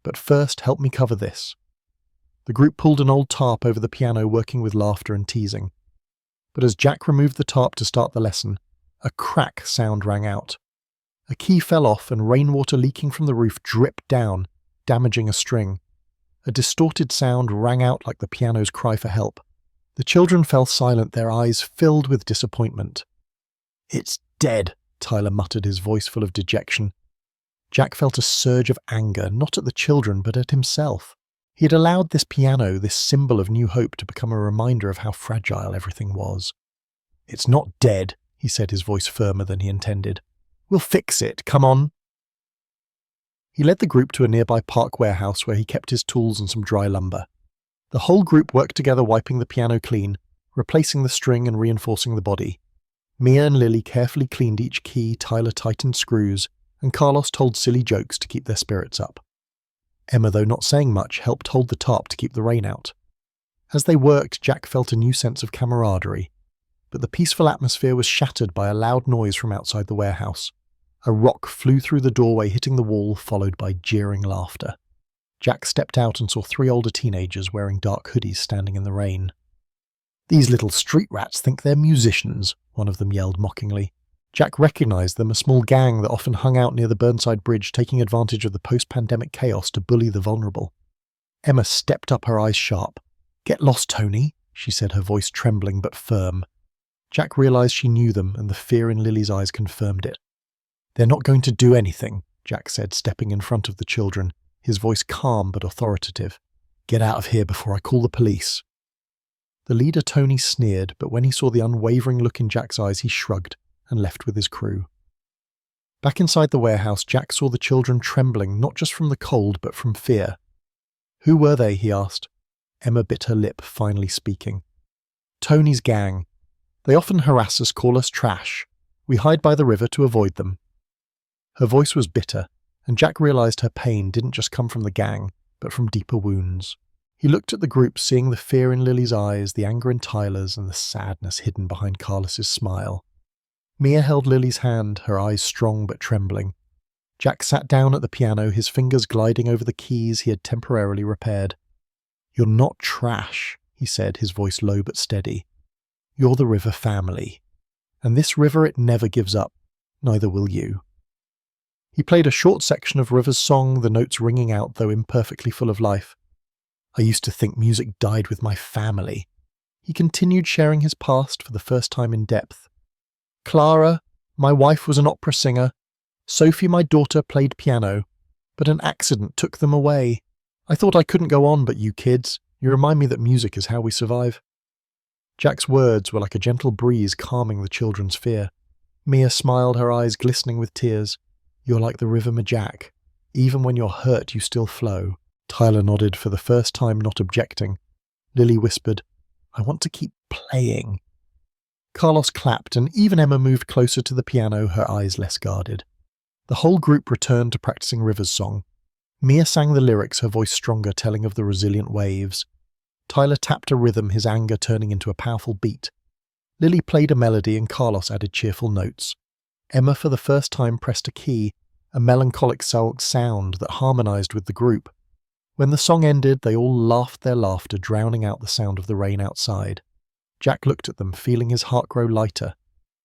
but first help me cover this." The group pulled an old tarp over the piano, working with laughter and teasing. But as Jack removed the tarp to start the lesson, a crack sound rang out. A key fell off and rainwater leaking from the roof dripped down, damaging a string. A distorted sound rang out like the piano's cry for help. The children fell silent, their eyes filled with disappointment. "It's dead," Tyler muttered, his voice full of dejection. Jack felt a surge of anger, not at the children, but at himself. He had allowed this piano, this symbol of new hope, to become a reminder of how fragile everything was. "It's not dead," he said, his voice firmer than he intended. We'll fix it, come on. He led the group to a nearby park warehouse where he kept his tools and some dry lumber. The whole group worked together wiping the piano clean, replacing the string and reinforcing the body. Mia and Lily carefully cleaned each key, Tyler tightened screws, and Carlos told silly jokes to keep their spirits up. Emma, though not saying much, helped hold the tarp to keep the rain out. As they worked, Jack felt a new sense of camaraderie, but the peaceful atmosphere was shattered by a loud noise from outside the warehouse. A rock flew through the doorway, hitting the wall, followed by jeering laughter. Jack stepped out and saw 3 older teenagers wearing dark hoodies standing in the rain. "These little street rats think they're musicians," one of them yelled mockingly. Jack recognized them, a small gang that often hung out near the Burnside Bridge, taking advantage of the post-pandemic chaos to bully the vulnerable. Emma stepped up, her eyes sharp. "Get lost, Tony," she said, her voice trembling but firm. Jack realized she knew them, and the fear in Lily's eyes confirmed it. "They're not going to do anything," Jack said, stepping in front of the children, his voice calm but authoritative. "Get out of here before I call the police." The leader, Tony, sneered, but when he saw the unwavering look in Jack's eyes, he shrugged and left with his crew. Back inside the warehouse, Jack saw the children trembling, not just from the cold, but from fear. "Who were they?" he asked. Emma bit her lip, finally speaking. "Tony's gang. They often harass us, call us trash. We hide by the river to avoid them." Her voice was bitter, and Jack realized her pain didn't just come from the gang, but from deeper wounds. He looked at the group, seeing the fear in Lily's eyes, the anger in Tyler's, and the sadness hidden behind Carlos's smile. Mia held Lily's hand, her eyes strong but trembling. Jack sat down at the piano, his fingers gliding over the keys he had temporarily repaired. "You're not trash," he said, his voice low but steady. "You're the river family. And this river, it never gives up. Neither will you." He played a short section of River's song, the notes ringing out, though imperfectly full of life. "I used to think music died with my family." He continued, sharing his past for the first time in depth. "Clara, my wife, was an opera singer. Sophie, my daughter, played piano. But an accident took them away. I thought I couldn't go on, but you kids, you remind me that music is how we survive." Jack's words were like a gentle breeze calming the children's fear. Mia smiled, her eyes glistening with tears. "You're like the river, Jack. Even when you're hurt, you still flow." Tyler nodded, for the first time not objecting. Lily whispered, "I want to keep playing." Carlos clapped, and even Emma moved closer to the piano, her eyes less guarded. The whole group returned to practicing River's song. Mia sang the lyrics, her voice stronger, telling of the resilient waves. Tyler tapped a rhythm, his anger turning into a powerful beat. Lily played a melody, and Carlos added cheerful notes. Emma, for the first time, pressed a key, a melancholic sound that harmonized with the group. When the song ended, they all laughed their laughter, drowning out the sound of the rain outside. Jack looked at them, feeling his heart grow lighter.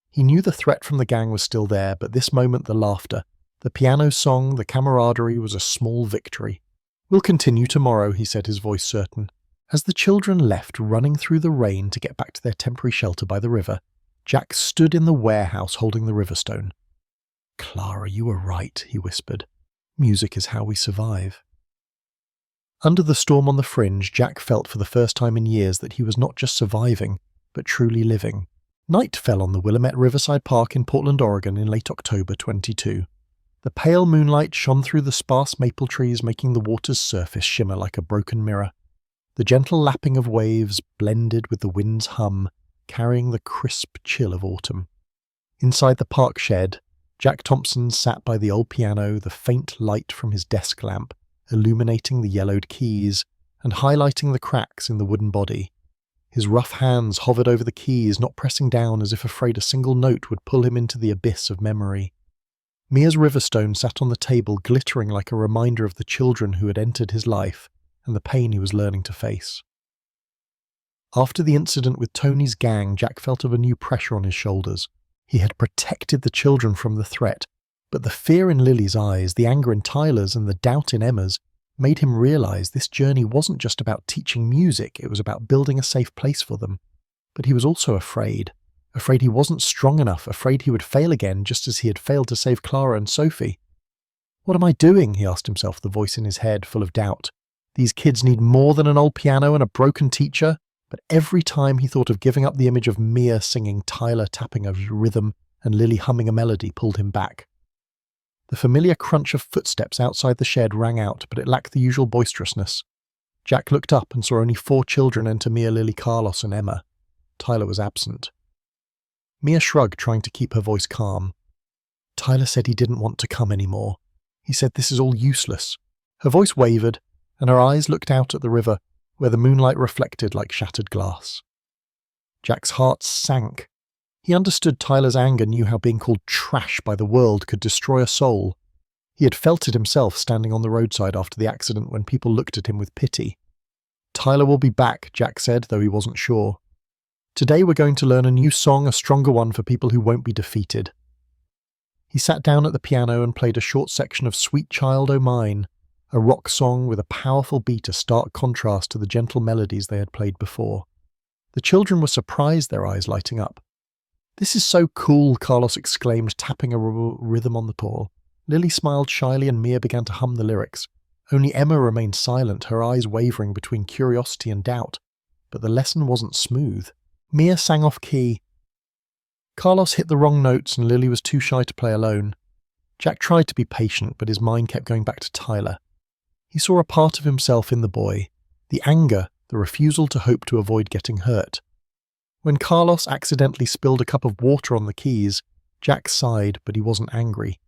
He knew the threat from the gang was still there, but this moment the laughter, the piano song, the camaraderie was a small victory. "We'll continue tomorrow," he said, his voice certain. As the children left, running through the rain to get back to their temporary shelter by the river, Jack stood in the warehouse holding the riverstone. "Clara, you were right," he whispered. "Music is how we survive." Under the storm on the fringe, Jack felt for the first time in years that he was not just surviving, but truly living. Night fell on the Willamette Riverside Park in Portland, Oregon in late October 22. The pale moonlight shone through the sparse maple trees, making the water's surface shimmer like a broken mirror. The gentle lapping of waves blended with the wind's hum, carrying the crisp chill of autumn. Inside the park shed, Jack Thompson sat by the old piano, the faint light from his desk lamp illuminating the yellowed keys and highlighting the cracks in the wooden body. His rough hands hovered over the keys, not pressing down, as if afraid a single note would pull him into the abyss of memory. Mia's riverstone sat on the table, glittering like a reminder of the children who had entered his life and the pain he was learning to face. After the incident with Tony's gang, Jack felt of a new pressure on his shoulders. He had protected the children from the threat, but the fear in Lily's eyes, the anger in Tyler's, and the doubt in Emma's made him realize this journey wasn't just about teaching music, it was about building a safe place for them. But he was also afraid he wasn't strong enough, afraid he would fail again just as he had failed to save Clara and Sophie. "What am I doing?" he asked himself, the voice in his head full of doubt. These kids need more than an old piano and a broken teacher. But every time he thought of giving up, the image of Mia singing, Tyler tapping a rhythm, and Lily humming a melody pulled him back. The familiar crunch of footsteps outside the shed rang out, but it lacked the usual boisterousness. Jack looked up and saw only 4 children enter: Mia, Lily, Carlos, and Emma. Tyler was absent. Mia shrugged, trying to keep her voice calm. Tyler said he didn't want to come anymore. He said this is all useless. Her voice wavered, and her eyes looked out at the river, where the moonlight reflected like shattered glass. Jack's heart sank. He understood Tyler's anger, knew how being called trash by the world could destroy a soul. He had felt it himself standing on the roadside after the accident when people looked at him with pity. Tyler will be back, Jack said, though he wasn't sure. Today we're going to learn a new song, a stronger one for people who won't be defeated. He sat down at the piano and played a short section of Sweet Child O' Mine, a rock song with a powerful beat, a stark contrast to the gentle melodies they had played before. The children were surprised, their eyes lighting up. "This is so cool," Carlos exclaimed, tapping a rhythm on the pawl. Lily smiled shyly and Mia began to hum the lyrics. Only Emma remained silent, her eyes wavering between curiosity and doubt. But the lesson wasn't smooth. Mia sang off key. Carlos hit the wrong notes and Lily was too shy to play alone. Jack tried to be patient, but his mind kept going back to Tyler. He saw a part of himself in the boy, the anger, the refusal to hope to avoid getting hurt. When Carlos accidentally spilled a cup of water on the keys, Jack sighed, but he wasn't angry.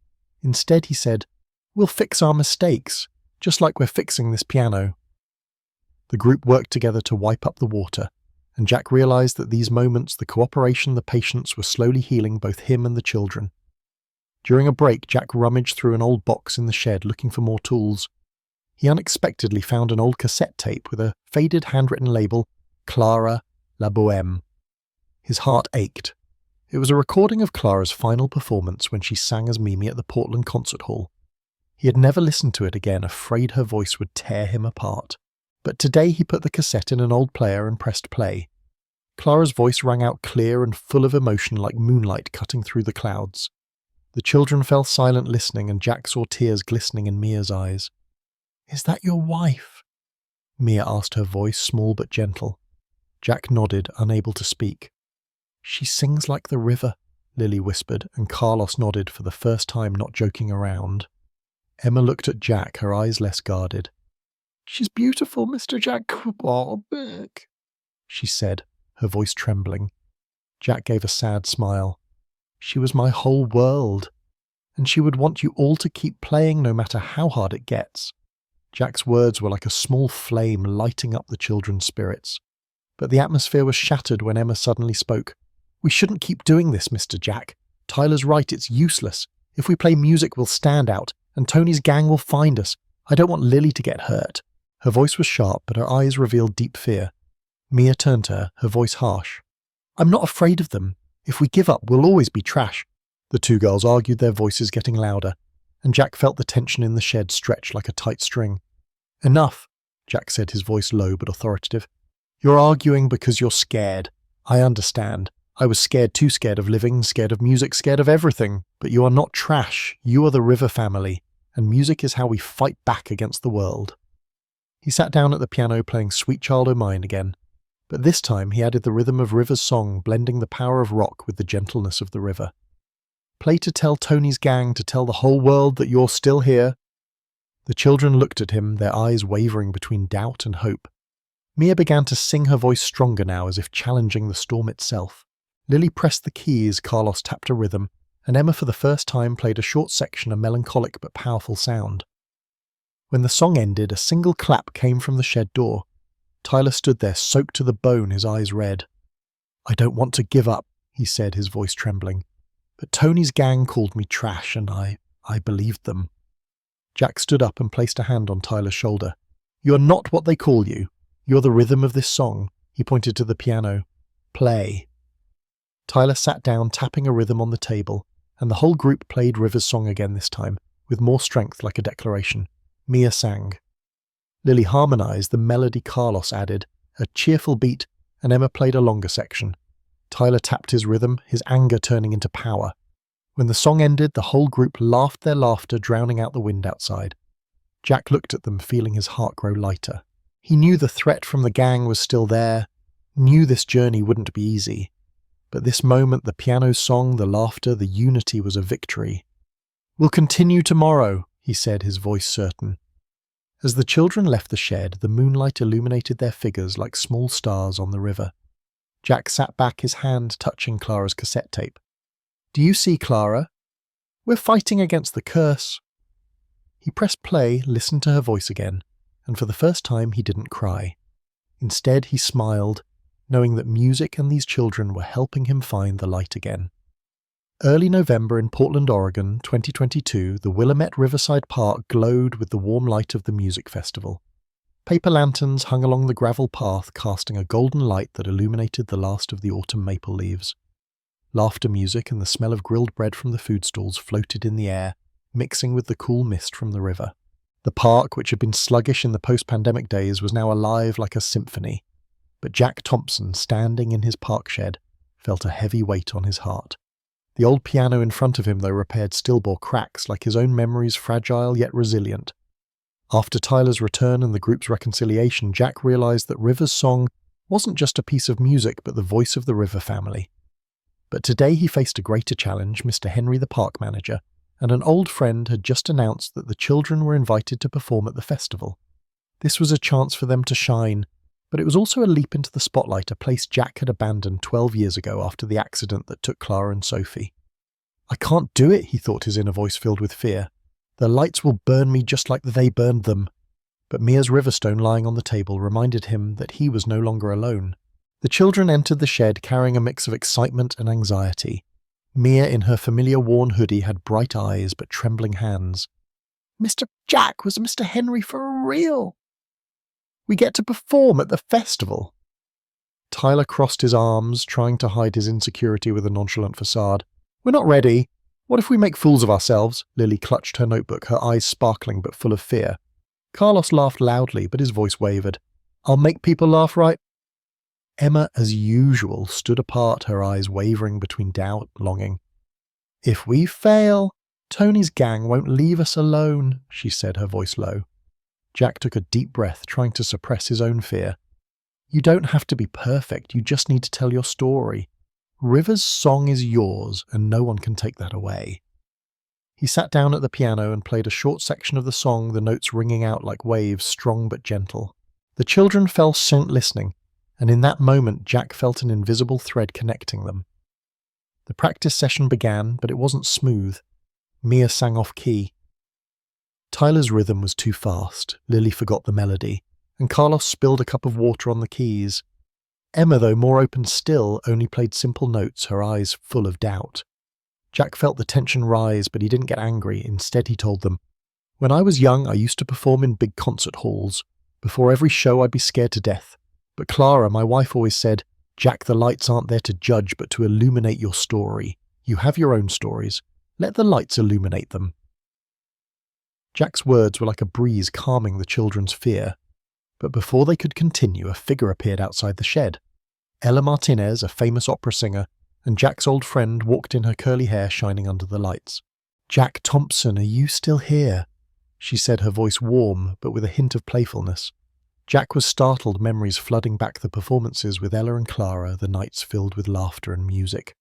Instead, he said, "We'll fix our mistakes, just like we're fixing this piano." The group worked together to wipe up the water, and Jack realized that these moments, the cooperation, the patience, were slowly healing both him and the children. During a break, Jack rummaged through an old box in the shed looking for more tools. He unexpectedly found an old cassette tape with a faded handwritten label, Clara La Bohème. His heart ached. It was a recording of Clara's final performance when she sang as Mimi at the Portland Concert Hall. He had never listened to it again, afraid her voice would tear him apart. But today he put the cassette in an old player and pressed play. Clara's voice rang out clear and full of emotion like moonlight cutting through the clouds. The children fell silent listening, and Jack saw tears glistening in Mia's eyes. "Is that your wife?" Mia asked, her voice small but gentle. Jack nodded, unable to speak. "She sings like the river," Lily whispered, and Carlos nodded, for the first time not joking around. Emma looked at Jack, her eyes less guarded. "She's beautiful, Mr. Jack Warbeck," she said, her voice trembling. Jack gave a sad smile. "She was my whole world, and she would want you all to keep playing no matter how hard it gets." Jack's words were like a small flame lighting up the children's spirits. But the atmosphere was shattered when Emma suddenly spoke. "We shouldn't keep doing this, Mr. Jack. Tyler's right, it's useless. If we play music, we'll stand out, and Tony's gang will find us. I don't want Lily to get hurt." Her voice was sharp, but her eyes revealed deep fear. Mia turned to her, her voice harsh. "I'm not afraid of them. If we give up, we'll always be trash." The two girls argued, their voices getting louder, and Jack felt the tension in the shed stretch like a tight string. "Enough," Jack said, his voice low but authoritative. "You're arguing because you're scared. I understand. I was scared too, scared of living, scared of music, scared of everything. But you are not trash. You are the River family, and music is how we fight back against the world." He sat down at the piano playing Sweet Child O' Mine again, but this time he added the rhythm of River's song, blending the power of rock with the gentleness of the river. "Play to tell Tony's gang, to tell the whole world that you're still here." The children looked at him, their eyes wavering between doubt and hope. Mia began to sing, her voice stronger now, as if challenging the storm itself. Lily pressed the keys, Carlos tapped a rhythm, and Emma for the first time played a short section, a melancholic but powerful sound. When the song ended, a single clap came from the shed door. Tyler stood there, soaked to the bone, his eyes red. "I don't want to give up," he said, his voice trembling. "But Tony's gang called me trash, and I believed them." Jack stood up and placed a hand on Tyler's shoulder. "You're not what they call you. You're the rhythm of this song." He pointed to the piano. "Play." Tyler sat down, tapping a rhythm on the table, and the whole group played River's song again this time, with more strength like a declaration. Mia sang. Lily harmonized, the melody Carlos added, a cheerful beat, and Emma played a longer section. Tyler tapped his rhythm, his anger turning into power. When the song ended, the whole group laughed their laughter, drowning out the wind outside. Jack looked at them, feeling his heart grow lighter. He knew the threat from the gang was still there, knew this journey wouldn't be easy. But this moment, the piano song, the laughter, the unity was a victory. "We'll continue tomorrow," he said, his voice certain. As the children left the shed, the moonlight illuminated their figures like small stars on the river. Jack sat back, his hand touching Clara's cassette tape. "Do you see, Clara? We're fighting against the curse." He pressed play, listened to her voice again, and for the first time he didn't cry. Instead, he smiled, knowing that music and these children were helping him find the light again. Early November in Portland, Oregon, 2022, the Willamette Riverside Park glowed with the warm light of the music festival. Paper lanterns hung along the gravel path, casting a golden light that illuminated the last of the autumn maple leaves. Laughter music and the smell of grilled bread from the food stalls floated in the air, mixing with the cool mist from the river. The park, which had been sluggish in the post-pandemic days, was now alive like a symphony. But Jack Thompson, standing in his park shed, felt a heavy weight on his heart. The old piano in front of him, though repaired, still bore cracks, like his own memories, fragile yet resilient. After Tyler's return and the group's reconciliation, Jack realized that River's song wasn't just a piece of music, but the voice of the River family. But today he faced a greater challenge. Mr. Henry, the park manager, and an old friend had just announced that the children were invited to perform at the festival. This was a chance for them to shine, but it was also a leap into the spotlight, a place Jack had abandoned 12 years ago after the accident that took Clara and Sophie. "I can't do it," he thought, his inner voice filled with fear. "The lights will burn me just like they burned them." But Mia's Riverstone lying on the table reminded him that he was no longer alone. The children entered the shed carrying a mix of excitement and anxiety. Mia, in her familiar worn hoodie, had bright eyes but trembling hands. "Mr. Jack, was Mr. Henry for real? We get to perform at the festival." Tyler crossed his arms, trying to hide his insecurity with a nonchalant facade. "We're not ready. What if we make fools of ourselves?" Lily clutched her notebook, her eyes sparkling but full of fear. Carlos laughed loudly, but his voice wavered. "I'll make people laugh, right?" Emma, as usual, stood apart, her eyes wavering between doubt and longing. "If we fail, Tony's gang won't leave us alone," she said, her voice low. Jack took a deep breath, trying to suppress his own fear. "You don't have to be perfect, you just need to tell your story. River's song is yours, and no one can take that away." He sat down at the piano and played a short section of the song, the notes ringing out like waves, strong but gentle. The children fell silent listening, and in that moment Jack felt an invisible thread connecting them. The practice session began, but it wasn't smooth. Mia sang off key. Tyler's rhythm was too fast, Lily forgot the melody, and Carlos spilled a cup of water on the keys. Emma, though more open still, only played simple notes, her eyes full of doubt. Jack felt the tension rise, but he didn't get angry. Instead, he told them, "When I was young, I used to perform in big concert halls. Before every show, I'd be scared to death. But Clara, my wife, always said, 'Jack, the lights aren't there to judge, but to illuminate your story. You have your own stories. Let the lights illuminate them.'" Jack's words were like a breeze calming the children's fear. But before they could continue, a figure appeared outside the shed. Ella Martinez, a famous opera singer, and Jack's old friend, walked in, her curly hair shining under the lights. "Jack Thompson, are you still here?" she said, her voice warm, but with a hint of playfulness. Jack was startled, memories flooding back the performances with Ella and Clara, the nights filled with laughter and music.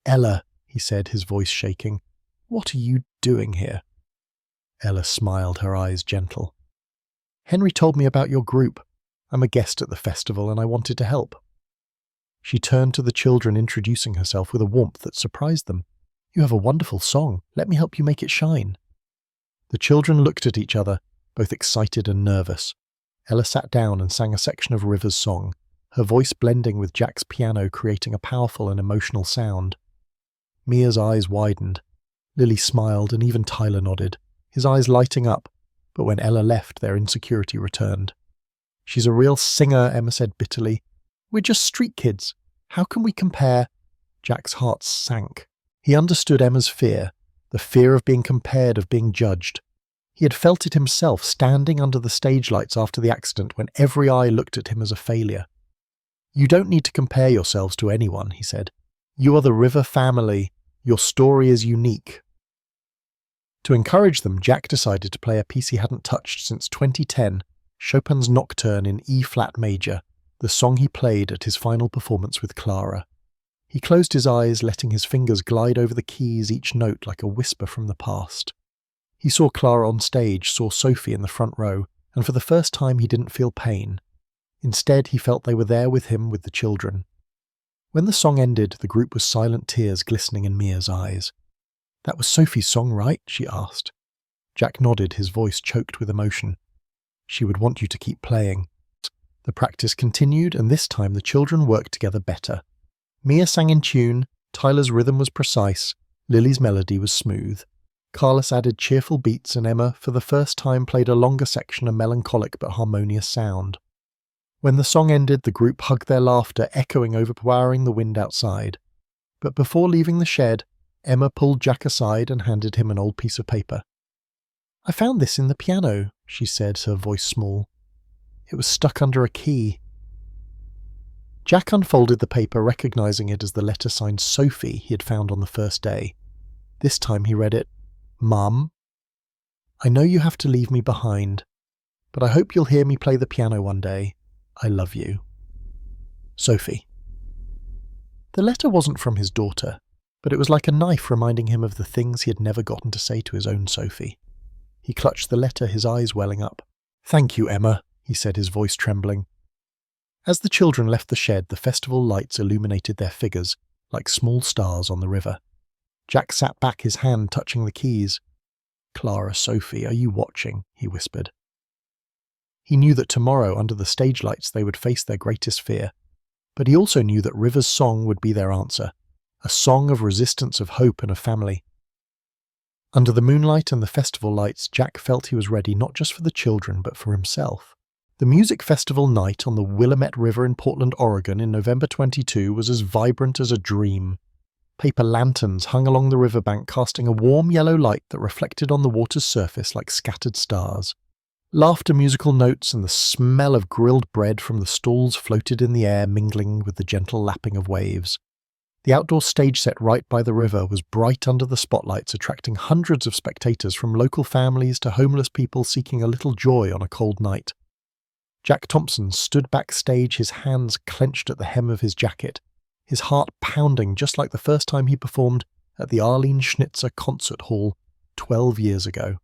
"Ella," he said, his voice shaking, "what are you doing here?" Ella smiled, her eyes gentle. "Henry told me about your group. I'm a guest at the festival and I wanted to help." She turned to the children, introducing herself with a warmth that surprised them. "You have a wonderful song. Let me help you make it shine." The children looked at each other, both excited and nervous. Ella sat down and sang a section of River's song, her voice blending with Jack's piano, creating a powerful and emotional sound. Mia's eyes widened. Lily smiled, and even Tyler nodded, his eyes lighting up, but when Ella left, their insecurity returned. "She's a real singer," Emma said bitterly. "We're just street kids. How can we compare?" Jack's heart sank. He understood Emma's fear, the fear of being compared, of being judged. He had felt it himself, standing under the stage lights after the accident, when every eye looked at him as a failure. "You don't need to compare yourselves to anyone," he said. "You are the River family. Your story is unique." To encourage them, Jack decided to play a piece he hadn't touched since 2010, Chopin's Nocturne in E-flat major, the song he played at his final performance with Clara. He closed his eyes, letting his fingers glide over the keys, each note like a whisper from the past. He saw Clara on stage, saw Sophie in the front row, and for the first time he didn't feel pain. Instead, he felt they were there with him, with the children. When the song ended, the group was silent, tears glistening in Mia's eyes. "That was Sophie's song, right?" she asked. Jack nodded, his voice choked with emotion. "She would want you to keep playing." The practice continued, and this time the children worked together better. Mia sang in tune, Tyler's rhythm was precise, Lily's melody was smooth. Carlos added cheerful beats, and Emma, for the first time, played a longer section, a melancholic but harmonious sound. When the song ended, the group hugged, their laughter echoing, overpowering the wind outside. But before leaving the shed, Emma pulled Jack aside and handed him an old piece of paper. "I found this in the piano," she said, her voice small. "It was stuck under a key." Jack unfolded the paper, recognizing it as the letter signed Sophie he had found on the first day. This time he read it. "Mum, I know you have to leave me behind, but I hope you'll hear me play the piano one day. I love you. Sophie." The letter wasn't from his daughter, but it was like a knife reminding him of the things he had never gotten to say to his own Sophie. He clutched the letter, his eyes welling up. "Thank you, Emma," he said, his voice trembling. As the children left the shed, the festival lights illuminated their figures, like small stars on the river. Jack sat back, his hand touching the keys. "Clara, Sophie, are you watching?" he whispered. He knew that tomorrow, under the stage lights, they would face their greatest fear. But he also knew that River's song would be their answer, a song of resistance, of hope, and of family. Under the moonlight and the festival lights, Jack felt he was ready not just for the children, but for himself. The music festival night on the Willamette River in Portland, Oregon in November 22 was as vibrant as a dream. Paper lanterns hung along the riverbank, casting a warm yellow light that reflected on the water's surface like scattered stars. Laughter, musical notes, and the smell of grilled bread from the stalls floated in the air, mingling with the gentle lapping of waves. The outdoor stage set right by the river was bright under the spotlights, attracting hundreds of spectators, from local families to homeless people seeking a little joy on a cold night. Jack Thompson stood backstage, his hands clenched at the hem of his jacket, his heart pounding just like the first time he performed at the Arlene Schnitzer Concert Hall 12 years ago.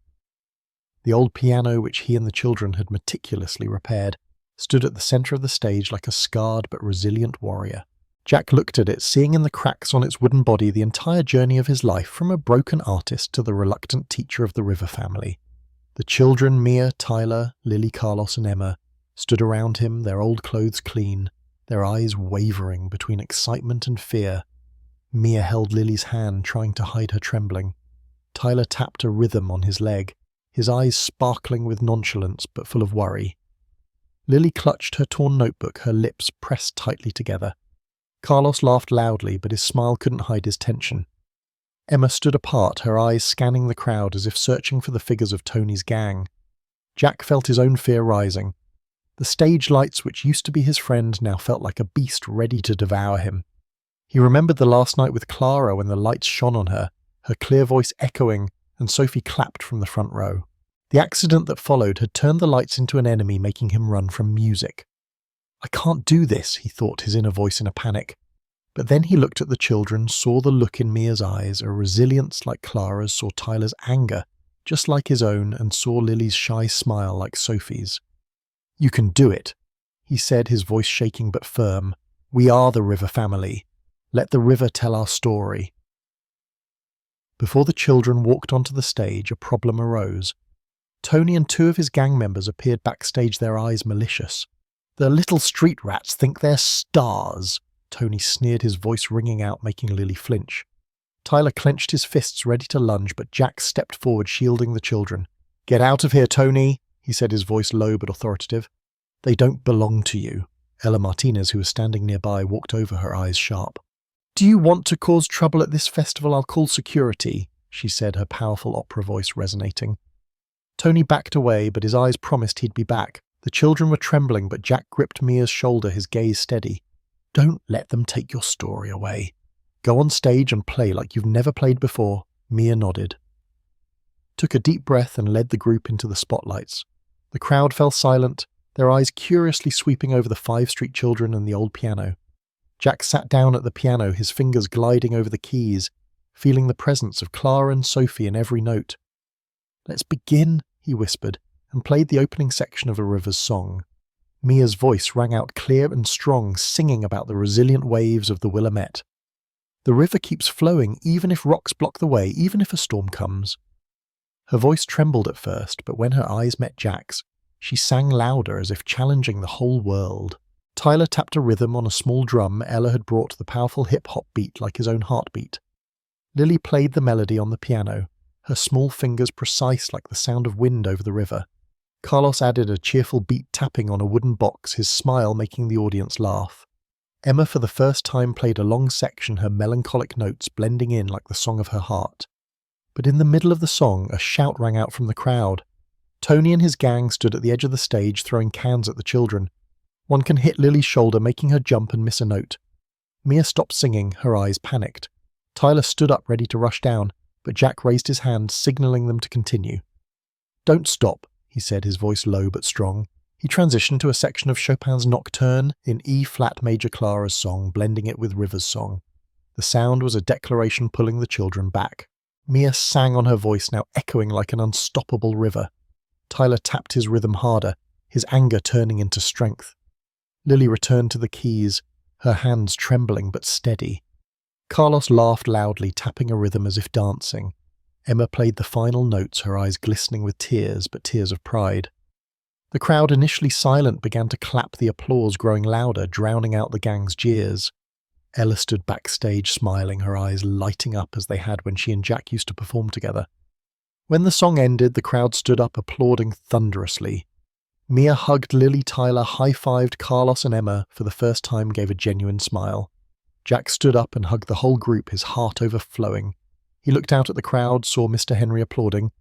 The old piano, which he and the children had meticulously repaired, stood at the center of the stage like a scarred but resilient warrior. Jack looked at it, seeing in the cracks on its wooden body the entire journey of his life, from a broken artist to the reluctant teacher of the River family. The children, Mia, Tyler, Lily, Carlos, and Emma, stood around him, their old clothes clean, their eyes wavering between excitement and fear. Mia held Lily's hand, trying to hide her trembling. Tyler tapped a rhythm on his leg, his eyes sparkling with nonchalance but full of worry. Lily clutched her torn notebook, her lips pressed tightly together. Carlos laughed loudly, but his smile couldn't hide his tension. Emma stood apart, her eyes scanning the crowd as if searching for the figures of Tony's gang. Jack felt his own fear rising. The stage lights, which used to be his friend, now felt like a beast ready to devour him. He remembered the last night with Clara when the lights shone on her, her clear voice echoing, and Sophie clapped from the front row. The accident that followed had turned the lights into an enemy, making him run from music. "I can't do this," he thought, his inner voice in a panic. But then he looked at the children, saw the look in Mia's eyes, a resilience like Clara's, saw Tyler's anger, just like his own, and saw Lily's shy smile like Sophie's. "You can do it," he said, his voice shaking but firm. "We are the River family. Let the river tell our story." Before the children walked onto the stage, a problem arose. Tony and two of his gang members appeared backstage, their eyes malicious. "The little street rats think they're stars," Tony sneered, his voice ringing out, making Lily flinch. Tyler clenched his fists, ready to lunge, but Jack stepped forward, shielding the children. "Get out of here, Tony," he said, his voice low but authoritative. "They don't belong to you." Ella Martinez, who was standing nearby, walked over, her eyes sharp. "Do you want to cause trouble at this festival? I'll call security," she said, her powerful opera voice resonating. Tony backed away, but his eyes promised he'd be back. The children were trembling, but Jack gripped Mia's shoulder, his gaze steady. "Don't let them take your story away. Go on stage and play like you've never played before." Mia nodded, took a deep breath, and led the group into the spotlights. The crowd fell silent, their eyes curiously sweeping over the 5th Street children and the old piano. Jack sat down at the piano, his fingers gliding over the keys, feeling the presence of Clara and Sophie in every note. "Let's begin," he whispered, and played the opening section of A River's Song. Mia's voice rang out clear and strong, singing about the resilient waves of the Willamette. "The river keeps flowing, even if rocks block the way, even if a storm comes." Her voice trembled at first, but when her eyes met Jack's, she sang louder, as if challenging the whole world. Tyler tapped a rhythm on a small drum Ella had brought the powerful hip-hop beat like his own heartbeat. Lily played the melody on the piano, her small fingers precise like the sound of wind over the river. Carlos added a cheerful beat tapping on a wooden box, his smile making the audience laugh. Emma for the first time played a long section, her melancholic notes blending in like the song of her heart. But in the middle of the song, a shout rang out from the crowd. Tony and his gang stood at the edge of the stage, throwing cans at the children. One can hit Lily's shoulder, making her jump and miss a note. Mia stopped singing, her eyes panicked. Tyler stood up, ready to rush down, but Jack raised his hand, signaling them to continue. "Don't stop," he said, his voice low but strong. He transitioned to a section of Chopin's Nocturne in E-flat major Clara's song, blending it with River's song. The sound was a declaration pulling the children back. Mia sang on her voice, now echoing like an unstoppable river. Tyler tapped his rhythm harder, his anger turning into strength. Lily returned to the keys, her hands trembling but steady. Carlos laughed loudly, tapping a rhythm as if dancing. Emma played the final notes, her eyes glistening with tears, but tears of pride. The crowd, initially silent, began to clap, the applause growing louder, drowning out the gang's jeers. Ella stood backstage smiling, her eyes lighting up as they had when she and Jack used to perform together. When the song ended, the crowd stood up, applauding thunderously. Mia hugged Lily, Tyler, high-fived Carlos and Emma, for the first time gave a genuine smile. Jack stood up and hugged the whole group, his heart overflowing. He looked out at the crowd, saw Mr. Henry applauding,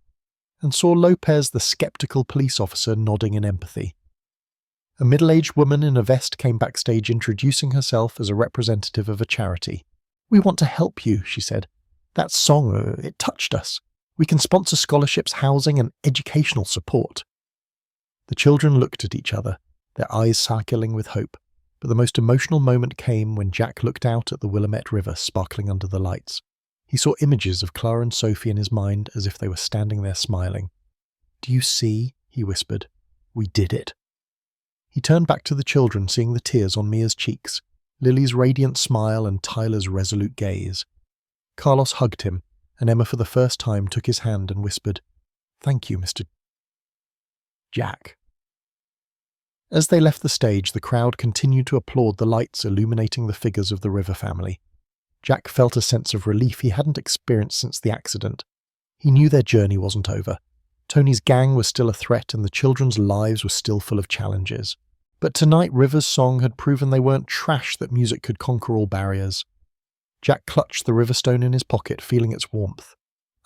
and saw Lopez, the skeptical police officer, nodding in empathy. A middle-aged woman in a vest came backstage, introducing herself as a representative of a charity. "We want to help you," she said. "That song, it touched us. We can sponsor scholarships, housing, and educational support." The children looked at each other, their eyes sparkling with hope, but the most emotional moment came when Jack looked out at the Willamette River sparkling under the lights. He saw images of Clara and Sophie in his mind as if they were standing there smiling. "Do you see?" he whispered. "We did it." He turned back to the children, seeing the tears on Mia's cheeks, Lily's radiant smile and Tyler's resolute gaze. Carlos hugged him, and Emma for the first time took his hand and whispered, "Thank you, Mr. Jack." As they left the stage, the crowd continued to applaud, the lights illuminating the figures of the River family. Jack felt a sense of relief he hadn't experienced since the accident. He knew their journey wasn't over. Tony's gang was still a threat, and the children's lives were still full of challenges. But tonight, River's song had proven they weren't trash, that music could conquer all barriers. Jack clutched the Riverstone in his pocket, feeling its warmth.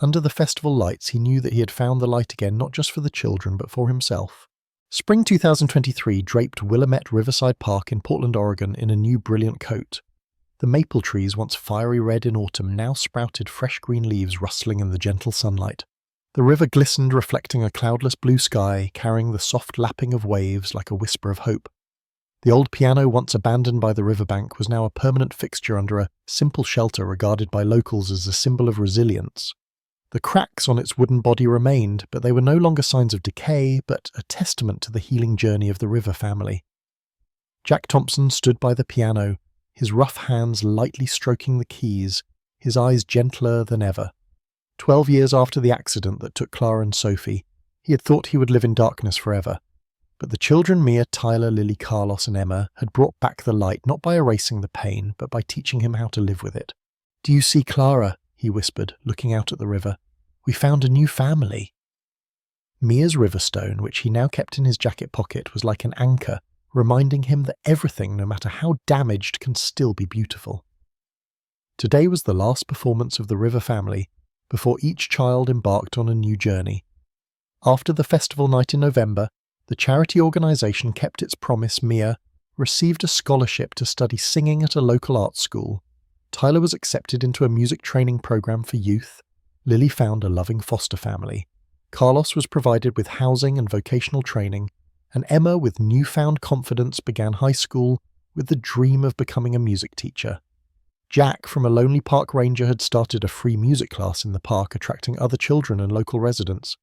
Under the festival lights, he knew that he had found the light again, not just for the children, but for himself. Spring 2023 draped Willamette Riverside Park in Portland, Oregon in a new brilliant coat. The maple trees, once fiery red in autumn, now sprouted fresh green leaves rustling in the gentle sunlight. The river glistened, reflecting a cloudless blue sky, carrying the soft lapping of waves like a whisper of hope. The old piano, once abandoned by the riverbank, was now a permanent fixture under a simple shelter regarded by locals as a symbol of resilience. The cracks on its wooden body remained, but they were no longer signs of decay, but a testament to the healing journey of the River family. Jack Thompson stood by the piano, his rough hands lightly stroking the keys, his eyes gentler than ever. 12 years after the accident that took Clara and Sophie, he had thought he would live in darkness forever. But the children, Mia, Tyler, Lily, Carlos, and Emma, had brought back the light, not by erasing the pain, but by teaching him how to live with it. "Do you see Clara?" he whispered, looking out at the river. "We found a new family." Mia's Riverstone, which he now kept in his jacket pocket, was like an anchor, reminding him that everything, no matter how damaged, can still be beautiful. Today was the last performance of the River family, before each child embarked on a new journey. After the festival night in November, the charity organisation kept its promise. Mia received a scholarship to study singing at a local art school. Tyler was accepted into a music training program for youth. Lily found a loving foster family. Carlos was provided with housing and vocational training, and Emma, with newfound confidence, began high school with the dream of becoming a music teacher. Jack, from a lonely park ranger, had started a free music class in the park, attracting other children and local residents.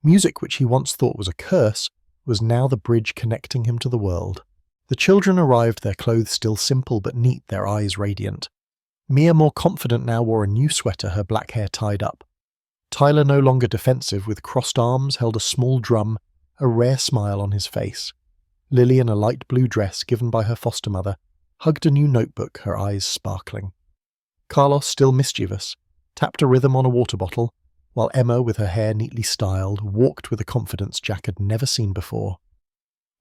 Music, which he once thought was a curse, was now the bridge connecting him to the world. The children arrived, their clothes still simple but neat, their eyes radiant. Mia, more confident now, wore a new sweater, her black hair tied up. Tyler, no longer defensive, with crossed arms, held a small drum, a rare smile on his face. Lily, in a light blue dress given by her foster mother, hugged a new notebook, her eyes sparkling. Carlos, still mischievous, tapped a rhythm on a water bottle, while Emma, with her hair neatly styled, walked with a confidence Jack had never seen before.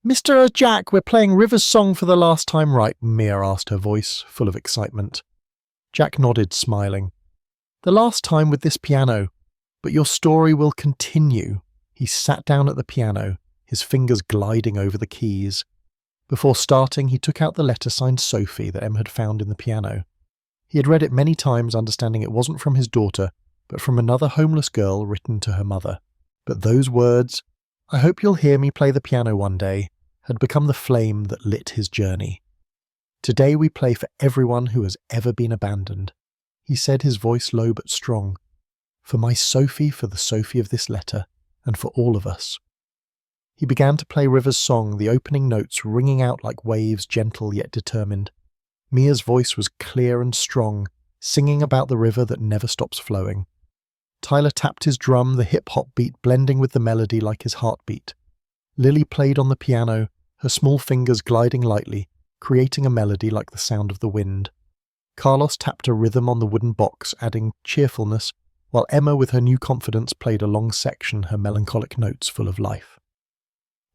"Mr. Jack, we're playing River's song for the last time, right?" Mia asked, her voice full of excitement. Jack nodded, smiling. "The last time with this piano, but your story will continue." He sat down at the piano, his fingers gliding over the keys. Before starting, he took out the letter signed Sophie that Em had found in the piano. He had read it many times, understanding it wasn't from his daughter, but from another homeless girl written to her mother. But those words, "I hope you'll hear me play the piano one day," had become the flame that lit his journey. "Today we play for everyone who has ever been abandoned," he said, his voice low but strong. "For my Sophie, for the Sophie of this letter, and for all of us." He began to play River's song, the opening notes ringing out like waves, gentle yet determined. Mia's voice was clear and strong, singing about the river that never stops flowing. Tyler tapped his drum, the hip-hop beat blending with the melody like his heartbeat. Lily played on the piano, her small fingers gliding lightly, creating a melody like the sound of the wind. Carlos tapped a rhythm on the wooden box, adding cheerfulness, while Emma, with her new confidence, played a long section, her melancholic notes full of life.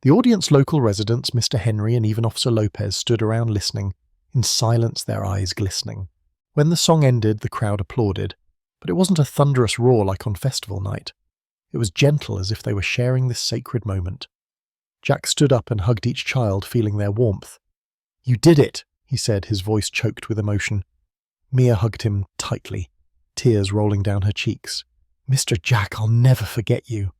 The audience, local residents, Mr. Henry and even Officer Lopez, stood around listening, in silence, their eyes glistening. When the song ended, the crowd applauded, but it wasn't a thunderous roar like on festival night. It was gentle, as if they were sharing this sacred moment. Jack stood up and hugged each child, feeling their warmth. "You did it," he said, his voice choked with emotion. Mia hugged him tightly, tears rolling down her cheeks. "Mr. Jack, I'll never forget you."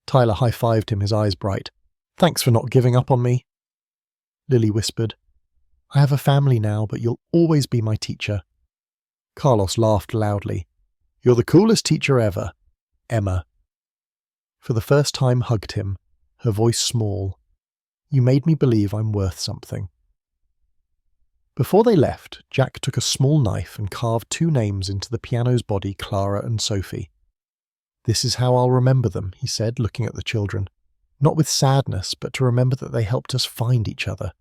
Tyler high-fived him, his eyes bright. "Thanks for not giving up on me." Lily whispered, "I have a family now, but you'll always be my teacher." Carlos laughed loudly. "You're the coolest teacher ever." Emma, for the first time, hugged him, her voice small. "You made me believe I'm worth something." Before they left, Jack took a small knife and carved 2 names into the piano's body, Clara and Sophie. "This is how I'll remember them," he said, looking at the children. "Not with sadness, but to remember that they helped us find each other."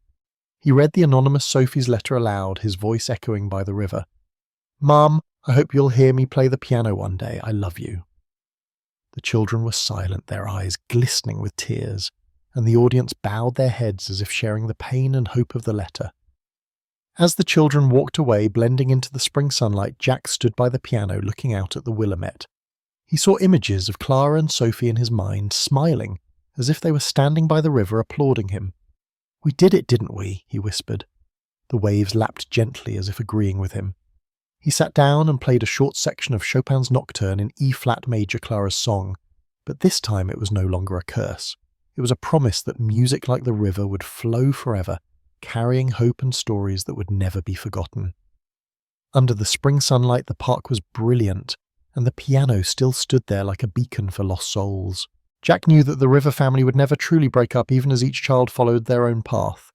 He read the anonymous Sophie's letter aloud, his voice echoing by the river. "Mom, I hope you'll hear me play the piano one day. I love you." The children were silent, their eyes glistening with tears, and the audience bowed their heads as if sharing the pain and hope of the letter. As the children walked away, blending into the spring sunlight, Jack stood by the piano looking out at the Willamette. He saw images of Clara and Sophie in his mind, smiling, as if they were standing by the river applauding him. "We did it, didn't we?" he whispered. The waves lapped gently as if agreeing with him. He sat down and played a short section of Chopin's Nocturne in E-flat major, Clara's song, but this time it was no longer a curse. It was a promise that music like the river would flow forever, carrying hope and stories that would never be forgotten. Under the spring sunlight, the park was brilliant, and the piano still stood there like a beacon for lost souls. Jack knew that the River family would never truly break up, even as each child followed their own path.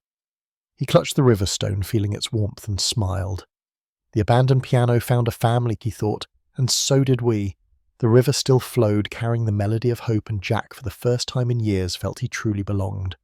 He clutched the river stone, feeling its warmth, and smiled. The abandoned piano found a family, he thought, and so did we. The river still flowed, carrying the melody of hope, and Jack, for the first time in years, felt he truly belonged.